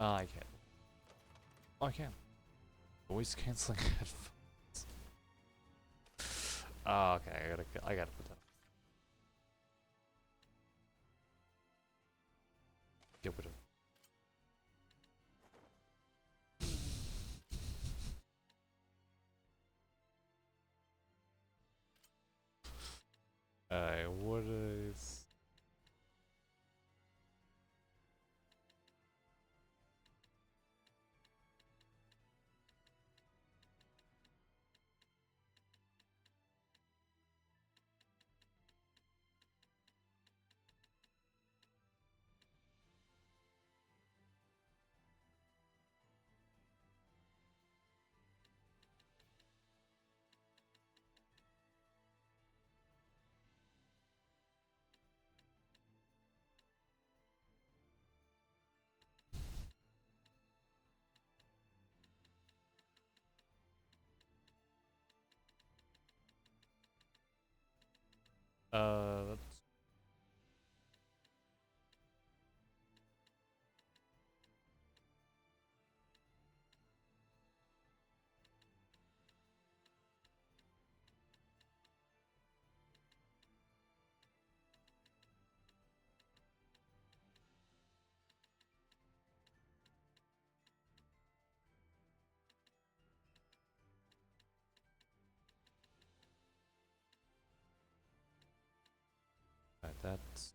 I can. Oh, I can. Voice canceling headphones. Oh, okay, I gotta put that. Get rid of. What is? That's right, that's.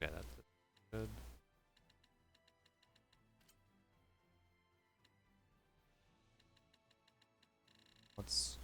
Yeah, that's good. Let's.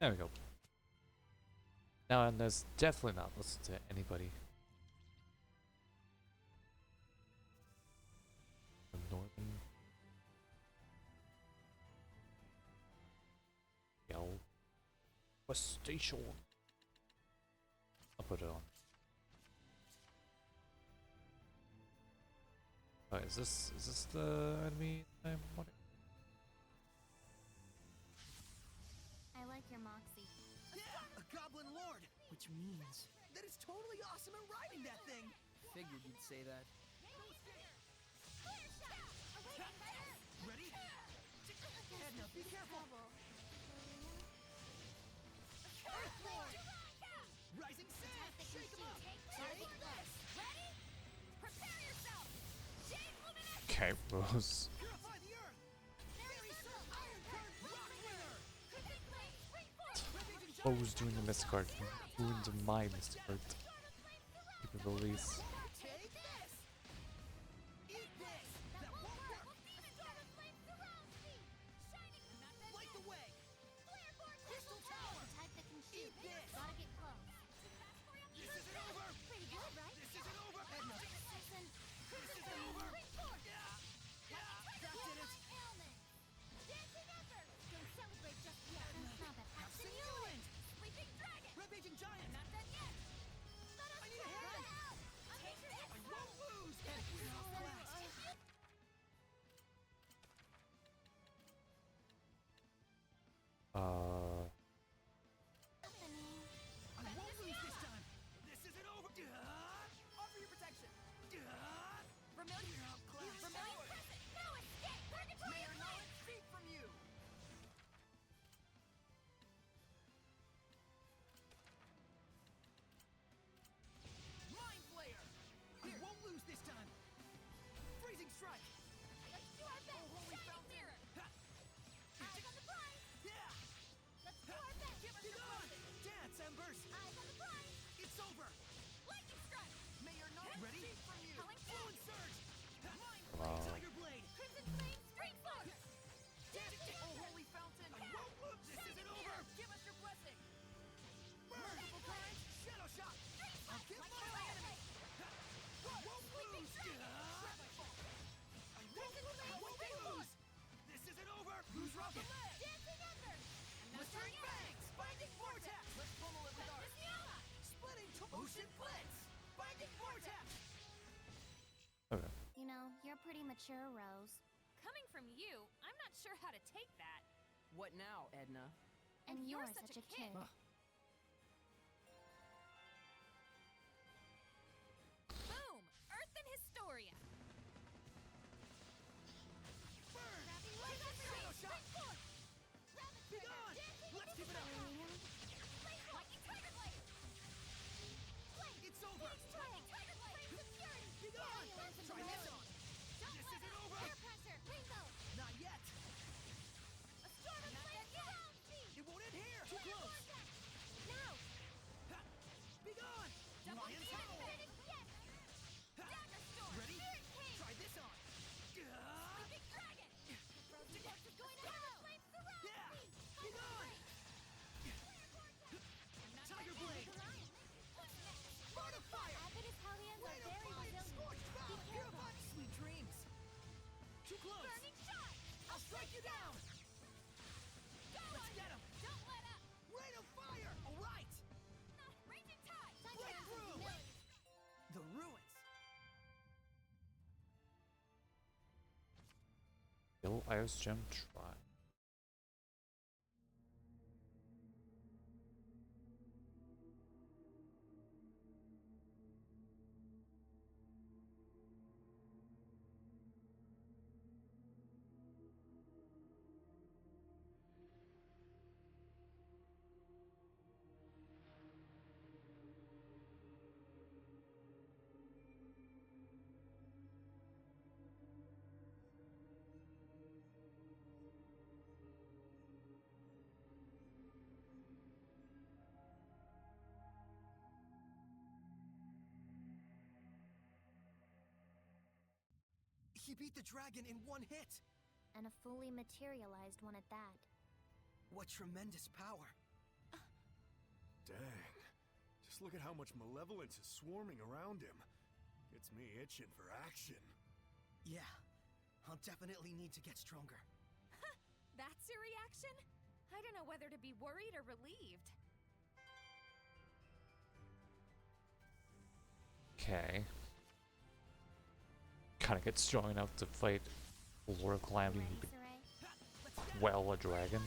There we go. Now, and there's definitely not listen to anybody. The northern yell. West station. I'll put it on. Oh, is this the enemy I'm wanting? I like your moxie. Yeah, a goblin lord! Which means... That is totally awesome at riding that thing! Figured you'd say that. Ready? Edna, be careful! Earthlord! Rising sand! Shake him up! Take this! Ready? Prepare yourself! Jade Luminous! Okay, Rose. Purify the earth! Fairy Surf Iron Current Rockwinger! Rose doing the Mystic Art. Ruined my Mystic Art. Keep it release. Take this! Eat this! That won't work! Light the way! Crystal Tower! Type that can shoot. Eat this! Gotta get close. This isn't over! Pretty good, right? This isn't over! Edna! Listen, This isn't over! That did it! don't celebrate just yet. Not that Have action. Simulant! Sleeping Dragon! Rampaging Giant! Not done yet! I need a hand! I won't lose! And we're off last! I won't lose this time! This isn't over! Offer your protection! Vermilion! We're outclassed! Vermilion Crescent! No escape! Purgatory May our Flame! knowledge speak from you! Mind Flayer! I won't lose this time! Freezing Strike! Let's do our best! Oh, holy Shining fountain! Mirror! Ha! Eyes on the prize! Yeah! Let's do our best! Give us your blessing! Dance, Embers! Eyes on the prize! It's over! Lightning Strike! May your knowledge Ready? speak from you! Culling Fluid Flame! Surge! Mind Wow. Tiger Blade! Crimson Flame! Spring Force! Dancing! Oh, holy fountain! I won't lose! This isn't over! Give us your blessing! Merciful Current! Shadow Shot! I'll give my enemy! I won't lose! I won't lose! This isn't over! Who's Rocket? Dancing Ember! Blistering Bangs! Binding Vortex! Let's pummel it with ours! Miziala! Splitting Ocean Blitz! Binding Vortex! Okay. You know, you're pretty mature, Rose. Coming from you, I'm not sure how to take that. What now, Edna? And you're such a kid. Boom! Earthen Historia! Burn! Shadow Shot! Be gone! Let's keep it up! Lightning Tiger Blade! It's over! Lightning Tiger Blade! Security! Be gone! Try this on! Don't This let isn't up! over! Air pressure! Rainbow! Not yet! A storm of flame ground speed! It won't end here! Too close! Now! Ha! Be gone! Double Lion Demon Tower! Finish! Yes! Ha! Dagger Storm! Ready? Spirit Cage! Try this on! Sleeping Dragon! Frozen Ghost is going to have flame surround Yeah! me! Be gone! Tiger Blade! Sparta Fire! Abaddis Hellions are Rain of very Fire! resilient. Scorched Be Valve! careful. Purify! Sweet dreams! Too close! Burning Shot! I'll strike you down! Go Let's on get him! Don't let up! Rain of Fire! Alright! Raging Tide! Breakthrough! The ruins! Kill Iris Gem try. He beat the dragon in one hit! And a fully materialized one at that. What tremendous power! Dang. Just look at how much malevolence is swarming around him. Gets me itching for action. Yeah, I'll definitely need to get stronger. That's your reaction? I don't know whether to be worried or relieved. Okay. Kind of get strong enough to fight Lord Calamity who could quell a dragon.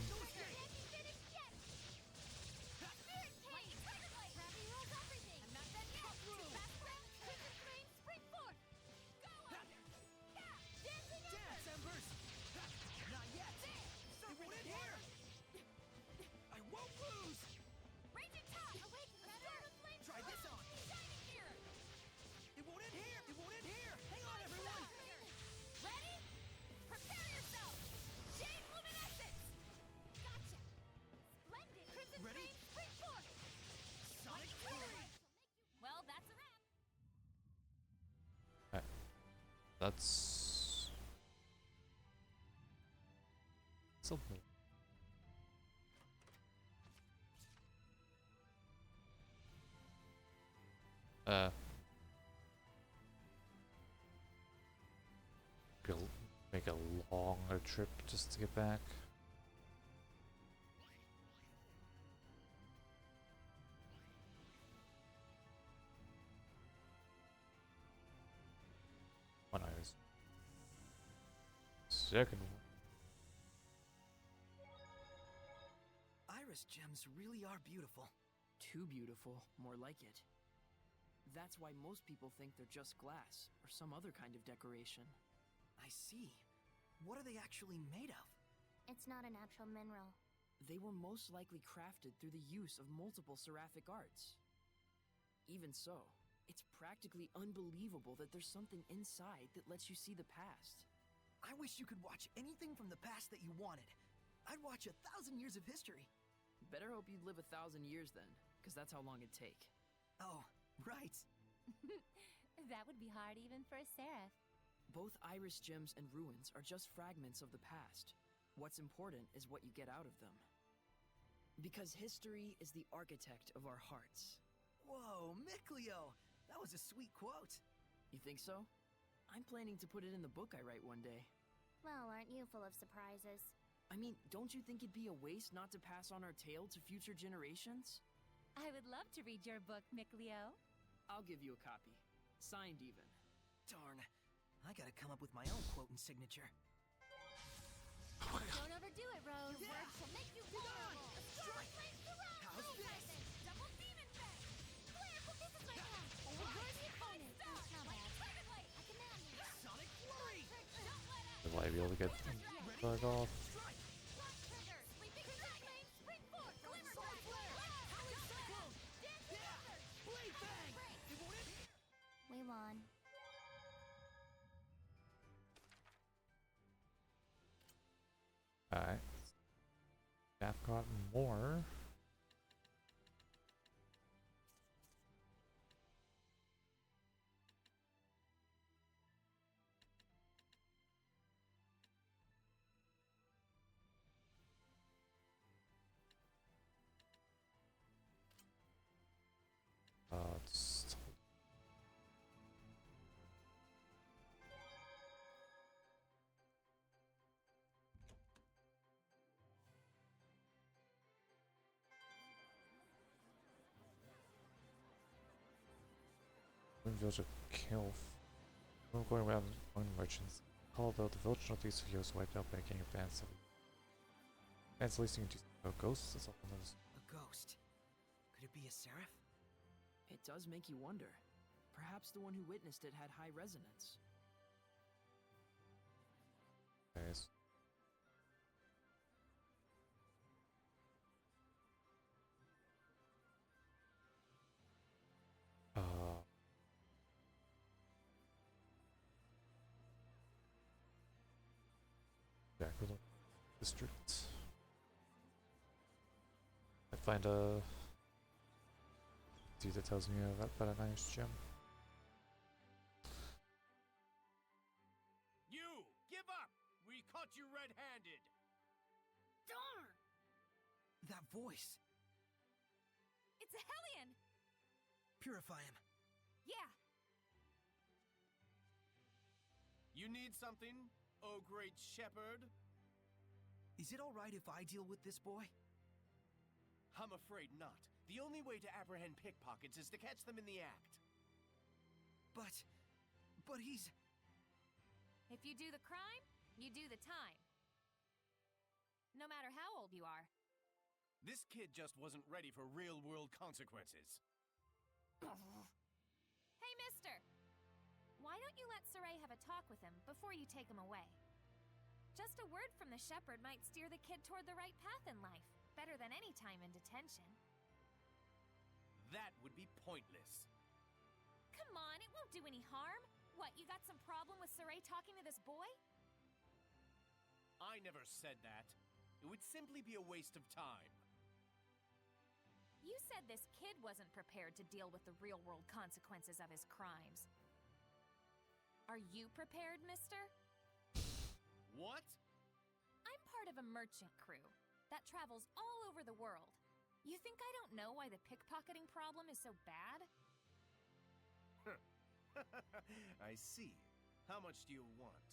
That's something. Make a longer trip just to get back. One iris. Second one. Iris gems really are beautiful. Too beautiful, more like it. That's why most people think they're just glass, or some other kind of decoration. I see. What are they actually made of? It's not a natural mineral. They were most likely crafted through the use of multiple seraphic arts. Even so, it's practically unbelievable that there's something inside that lets you see the past. I wish you could watch anything from the past that you wanted. I'd watch 1,000 years of history. Better hope you'd live 1,000 years then, because that's how long it'd take. Oh, right. That would be hard even for a seraph. Both iris gems and ruins are just fragments of the past. What's important is what you get out of them. Because history is the architect of our hearts. Whoa, Miclio! That was a sweet quote. You think so? I'm planning to put it in the book I write one day. Well, aren't you full of surprises? I mean, don't you think it'd be a waste not to pass on our tale to future generations? I would love to read your book, Miclio. I'll give you a copy. Signed even. Darn. I gotta come up with my own quote and signature. Don't overdo it, Rose. Your words will make you vulnerable. Strike! How's this? Double demon fang! Claire, this is my plan. Override the opponent. That's not bad. I command you. Sonic Flurry! Will I be able to get bug off? Strike! Sweeping cyclone! Spring forth! Glimmer Solar Flare! Howling Cyclone! Yeah! Blade Fang! It won't hit! We won. Alright. I've got more. Just village of Kilf. I'm going around among merchants. Although the village northeast of here was wiped out by a gang of bands. Bands leasing into ghosts is all those. A ghost. Could it be a seraph? It does make you wonder. Perhaps the one who witnessed it had high resonance. Guys. Jackal District. I find a dude that tells me about a nice gem. You! Give up! We caught you red-handed! Darn! That voice. It's a Hellion! Purify him. Yeah. You need something, oh great shepherd? Is it alright if I deal with this boy? I'm afraid not. The only way to apprehend pickpockets is to catch them in the act. But he's... If you do the crime, you do the time. No matter how old you are. This kid just wasn't ready for real-world consequences. Hey, mister! Why don't you let Saray have a talk with him before you take him away? Just a word from the shepherd might steer the kid toward the right path in life, better than any time in detention. That would be pointless. Come on, it won't do any harm. What, you got some problem with Saray talking to this boy? I never said that. It would simply be a waste of time. You said this kid wasn't prepared to deal with the real-world consequences of his crimes. Are you prepared, mister? What? I'm part of a merchant crew that travels all over the world. You think I don't know why the pickpocketing problem is so bad? I see. How much do you want?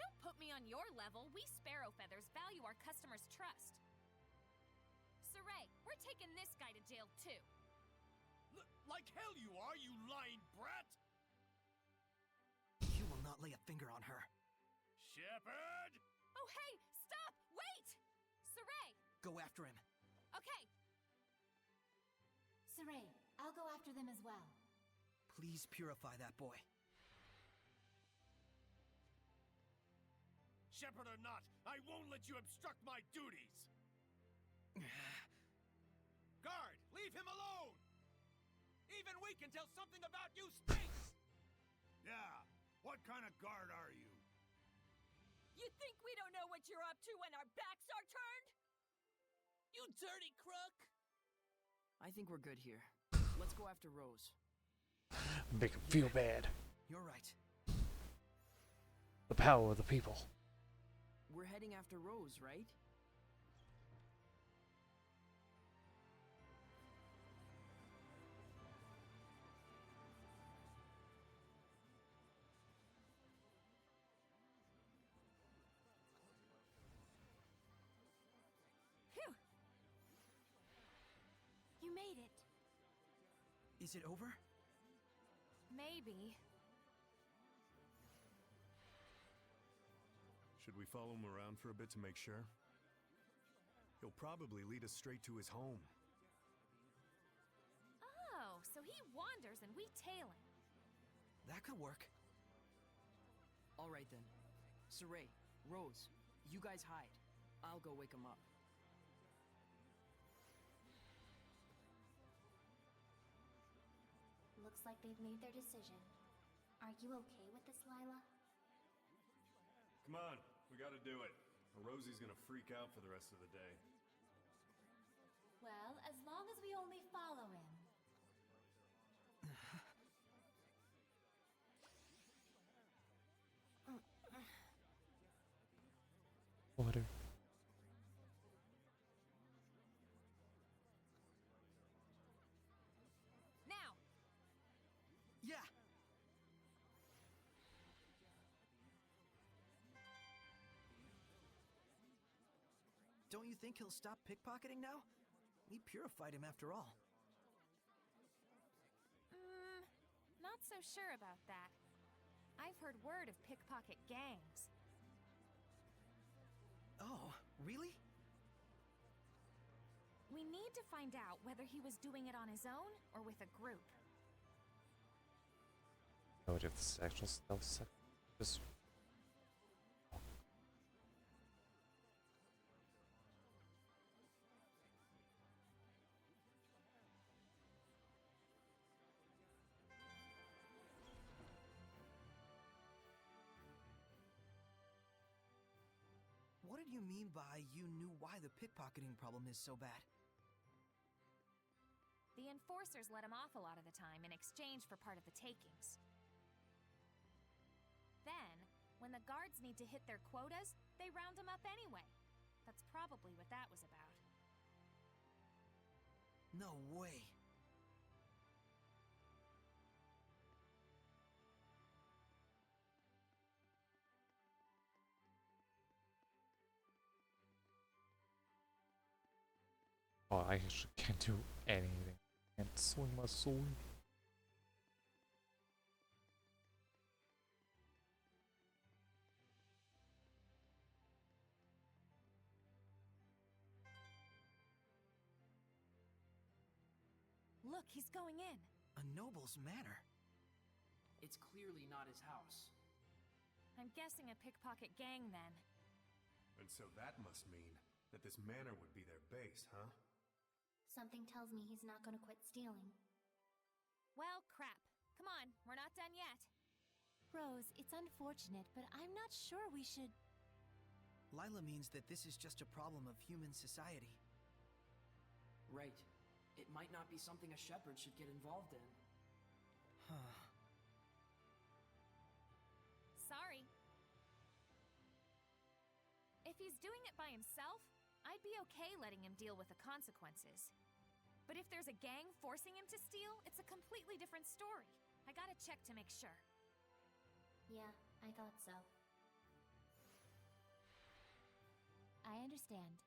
Don't put me on your level. We Sparrow Feathers value our customers' trust. Saray, we're taking this guy to jail too. Like hell you are, you lying brat! You will not lay a finger on her. Shepherd! Oh hey, stop! Wait! Saray! Go after him. Okay. Saray, I'll go after them as well. Please purify that boy. Shepherd or not, I won't let you obstruct my duties! Guard, leave him alone! Even we can tell something about you stinks! Yeah, what kind of guard are you? You think we don't know what you're up to when our backs are turned? You dirty crook! I think we're good here. Let's go after Rose. Make him feel bad. You're right. The power of the people. We're heading after Rose, right? Phew! You made it. Is it over? Maybe. Should we follow him around for a bit to make sure? He'll probably lead us straight to his home. Oh, so he wanders and we tail him. That could work. All right then. Saray, Rose, you guys hide. I'll go wake him up. Looks like they've made their decision. Are you okay with this, Lila? Come on, we gotta do it. Or Rosie's gonna freak out for the rest of the day. Well, as long as we only follow him. Water. Now! Yeah! Don't you think he'll stop pickpocketing now? We purified him after all. Not so sure about that. I've heard word of pickpocket gangs. Oh, really? We need to find out whether he was doing it on his own or with a group. Oh, if this is actual stealth set. Just. What did you mean by you knew why the pickpocketing problem is so bad? The enforcers let him off a lot of the time in exchange for part of the takings. Then, when the guards need to hit their quotas, they round him up anyway. That's probably what that was about. No way. Oh, I actually can't do anything. Can't swing my sword. Look, he's going in. A noble's manor. It's clearly not his house. I'm guessing a pickpocket gang then. And so that must mean that this manor would be their base, huh? Something tells me he's not gonna quit stealing. Well, crap. Come on, we're not done yet. Rose, it's unfortunate, but I'm not sure we should... Lila means that this is just a problem of human society. Right. It might not be something a shepherd should get involved in. Huh. Sorry. If he's doing it by himself, I'd be okay letting him deal with the consequences. But if there's a gang forcing him to steal, it's a completely different story. I gotta check to make sure. Yeah, I thought so. I understand.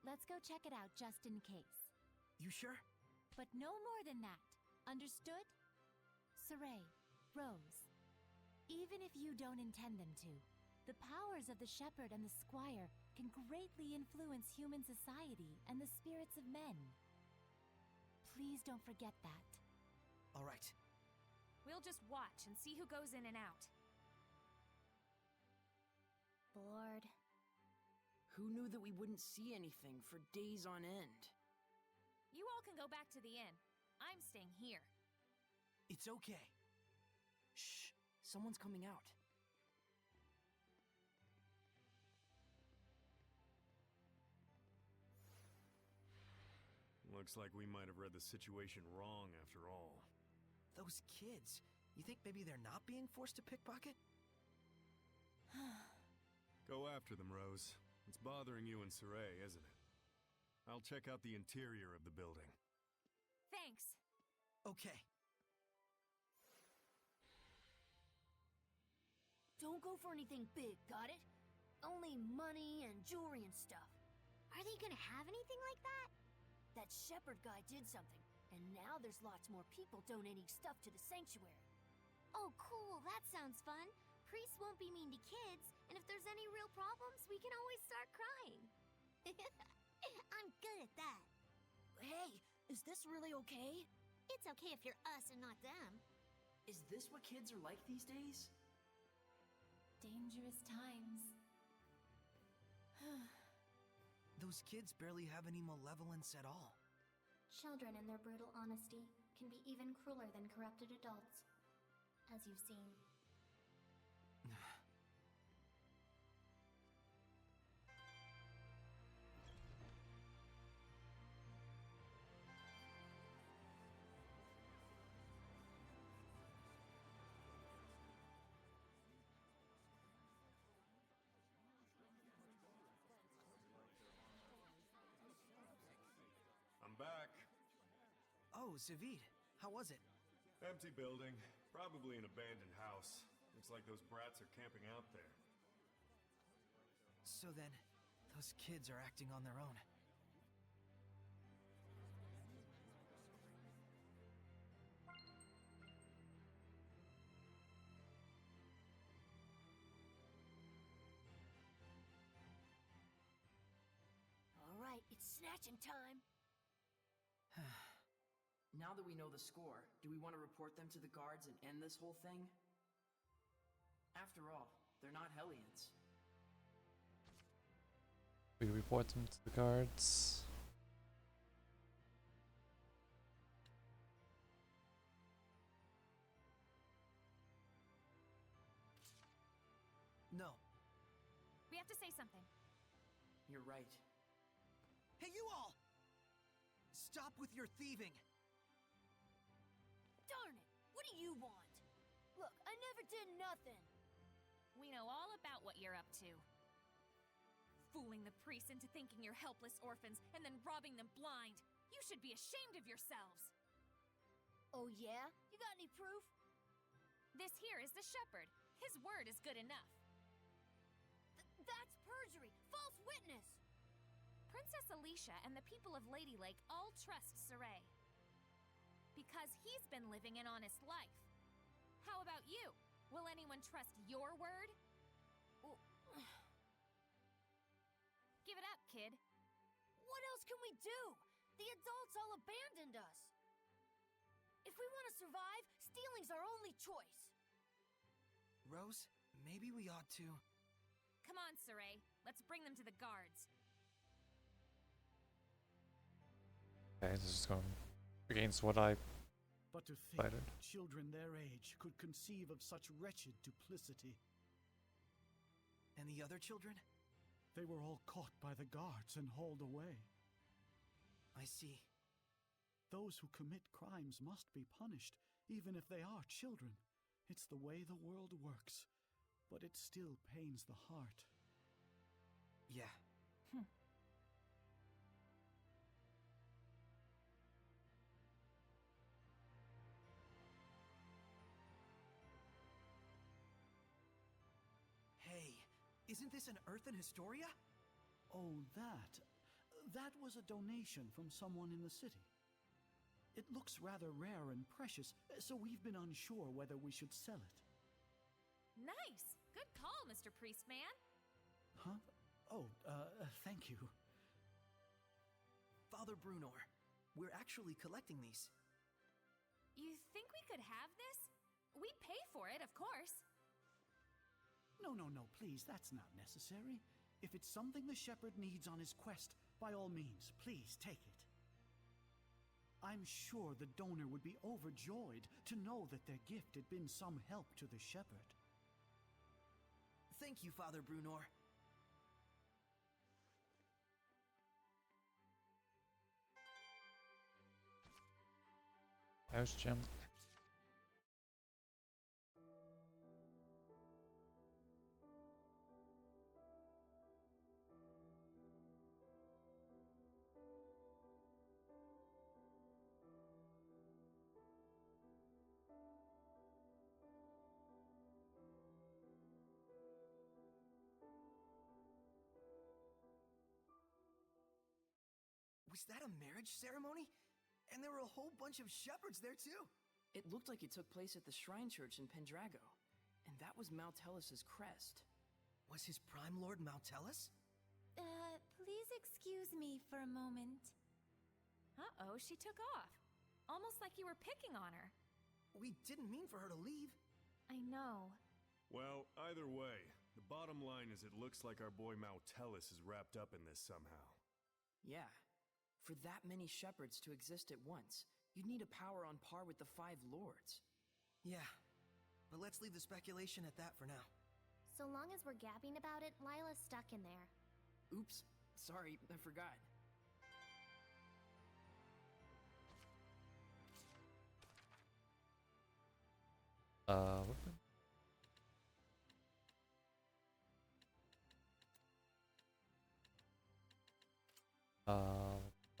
Let's go check it out just in case. You sure? But no more than that. Understood? Saray, Rose, even if you don't intend them to, the powers of the shepherd and the squire can greatly influence human society and the spirits of men. Please don't forget that. All right. We'll just watch and see who goes in and out. Bored. Who knew that we wouldn't see anything for days on end? You all can go back to the inn. I'm staying here. It's okay. Shh! Someone's coming out. Looks like we might have read the situation wrong after all. Those kids. You think maybe they're not being forced to pickpocket? Go after them, Rose. It's bothering you and Saray, isn't it? I'll check out the interior of the building. Thanks. Okay. Don't go for anything big, got it? Only money and jewelry and stuff. Are they gonna have anything like that? That shepherd guy did something, and now there's lots more people donating stuff to the sanctuary. Oh, cool. That sounds fun. Priests won't be mean to kids, and if there's any real problems, we can always start crying. I'm good at that. Hey, is this really okay? It's okay if you're us and not them. Is this what kids are like these days? Dangerous times. Those kids barely have any malevolence at all. Children in their brutal honesty can be even crueler than corrupted adults, as you've seen. I'm back. Oh, Zavid. How was it? Empty building. Probably an abandoned house. Looks like those brats are camping out there. So then, those kids are acting on their own. All right, it's snatching time. Now that we know the score, do we want to report them to the guards and end this whole thing? After all, they're not Hellions. We report them to the guards. No. We have to say something. You're right. Hey, you all! Stop with your thieving! Darn it! What do you want? Look, I never did nothing. We know all about what you're up to. Fooling the priests into thinking you're helpless orphans and then robbing them blind. You should be ashamed of yourselves! Oh yeah? You got any proof? This here is the shepherd. His word is good enough. That's perjury! False witness! Princess Alicia and the people of Lady Lake all trust Saray. Because he's been living an honest life. How about you? Will anyone trust your word? Give it up, kid. What else can we do? The adults all abandoned us. If we want to survive, stealing's our only choice. Rose, maybe we ought to... Come on, Saray. Let's bring them to the guards. Okay, this is going against what I But to think decided. children their age could conceive of such wretched duplicity. And the other children? They were all caught by the guards and hauled away. I see. Those who commit crimes must be punished, even if they are children. It's the way the world works, but it still pains the heart. Yeah. Hey, isn't this an Earthen historia? Oh, that. That was a donation from someone in the city. It looks rather rare and precious, so we've been unsure whether we should sell it. Nice! Good call, Mr. Priestman. Huh? Oh, thank you. Father Brunor, we're actually collecting these. You think we could have this? We'd pay for it, of course. No, please, that's not necessary. If it's something the shepherd needs on his quest, by all means, please take it. I'm sure the donor would be overjoyed to know that their gift had been some help to the shepherd. Thank you, Father Brunor. How's Jim? Was that a marriage ceremony? And there were a whole bunch of shepherds there too. It looked like it took place at the Shrine Church in Pendrago, and that was Maltellus's crest. Was his Prime Lord Maltellus? Please excuse me for a moment. Uh-oh, she took off. Almost like you were picking on her. We didn't mean for her to leave. I know. Well, either way, the bottom line is it looks like our boy Maltellus is wrapped up in this somehow. Yeah. For that many shepherds to exist at once, you'd need a power on par with the 5 lords. Yeah. But let's leave the speculation at that for now. So long as we're gabbing about it, Lila's stuck in there. Oops. Sorry, I forgot. What?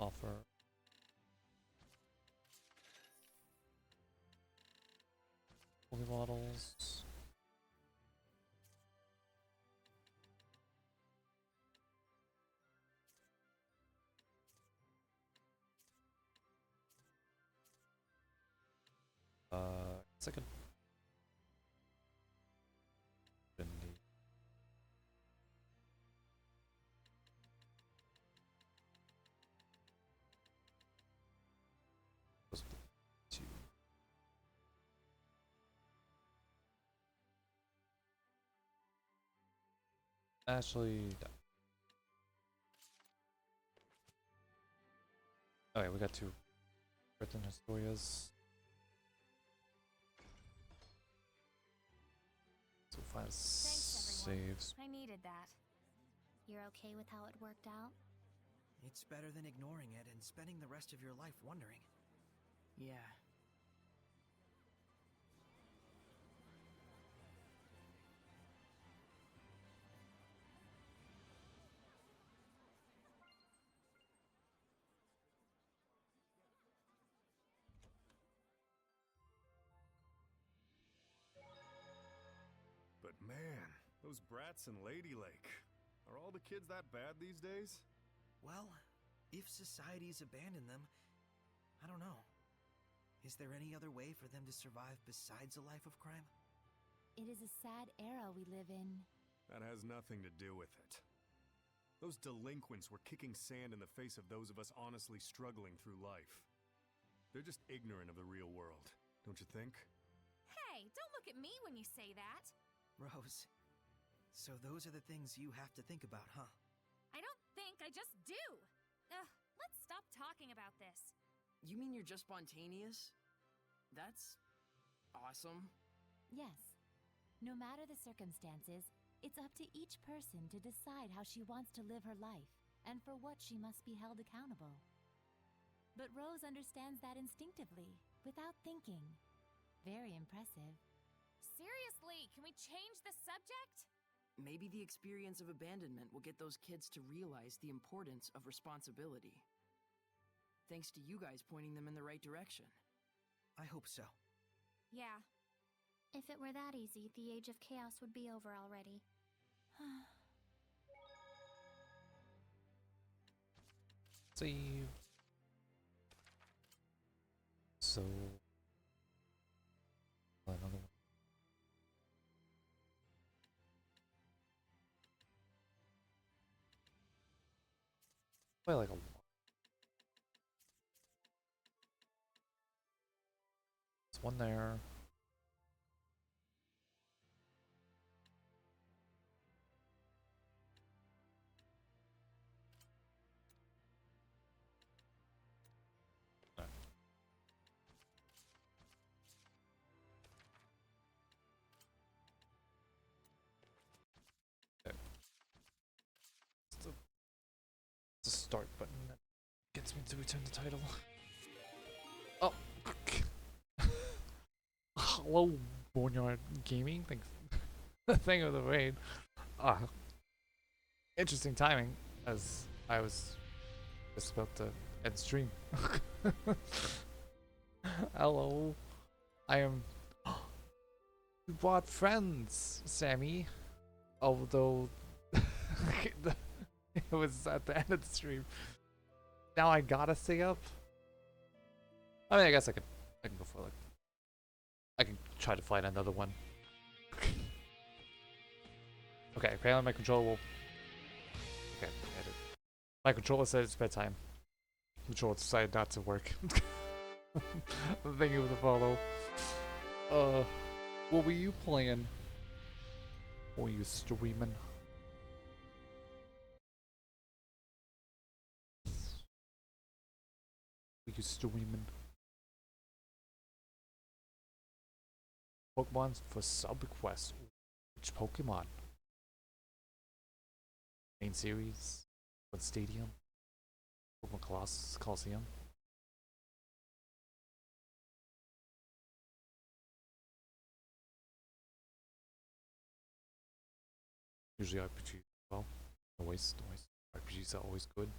Offer. Holy models. Second. Bendy. Two. Actually, no. Okay, we got 2 Earthen historias. So find Thanks, everyone. saves. I needed that. You're okay with how it worked out? It's better than ignoring it and spending the rest of your life wondering. Yeah. but man, those brats in Lady Lake. Are all the kids that bad these days? Well, if society's abandoned them, I don't know. Is there any other way for them to survive besides a life of crime? It is a sad era we live in. That has nothing to do with it. Those delinquents were kicking sand in the face of those of us honestly struggling through life. They're just ignorant of the real world, don't you think? Hey, don't look at me when you say that. Rose, so those are the things you have to think about, huh? I don't think, I just do. Ugh, let's stop talking about this. You mean you're just spontaneous? That's awesome. Yes. No matter the circumstances, it's up to each person to decide how she wants to live her life and for what she must be held accountable. But Rose understands that instinctively, without thinking. Very impressive. Seriously, can we change the subject? Maybe the experience of abandonment will get those kids to realize the importance of responsibility. Thanks to you guys pointing them in the right direction. I hope so. Yeah. If it were that easy, the Age of Chaos would be over already. See. So. Another one. Play like a. There's one there. The start button that gets me to return the title. Oh, hello, Boneyard Gaming. Thanks. Thing of the raid. Interesting timing, as I was just about to end stream. Hello, I am. We brought friends, Sammy. Although it was at the end of the stream. Now I gotta stay up. I mean, I guess I can go for like. I can try to find another one. Okay, apparently my controller will. Okay, edit. My controller said it's bedtime. The controller decided not to work. Thank you for the follow. What were you playing? What were you streaming? Were you streaming? Pokemon for sub-quest. Which Pokemon? Main series? What stadium? Pokemon Colossus Coliseum? Usually RPG. Well, always. RPGs are always good.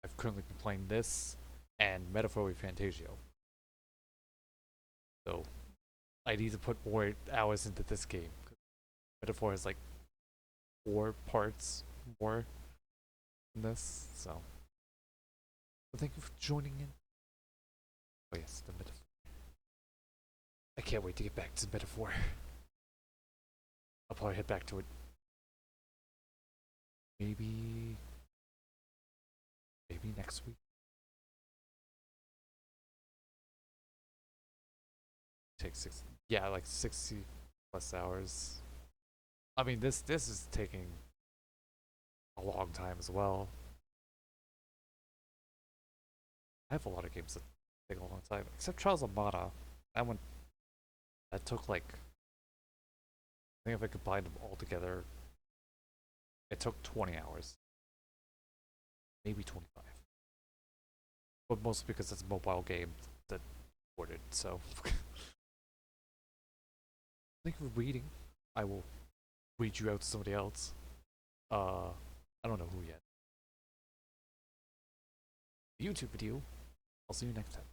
I've currently been playing this and Metaphor with Fantasio. So, I need to put more hours into this game. Metaphor has like 4 parts more than this, so. But thank you for joining in. Oh yes, the Metaphor. I can't wait to get back to Metaphor. I'll probably head back to it. Maybe next week. Takes 60 plus hours. I mean, this is taking a long time as well. I have a lot of games that take a long time, except Trials of Mana. That took like, I think if I combined them all together, it took 20 hours. Maybe 25. But mostly because it's a mobile game that ordered, so. Thank you for reading. I will read you out to somebody else. I don't know who yet. YouTube video. I'll see you next time.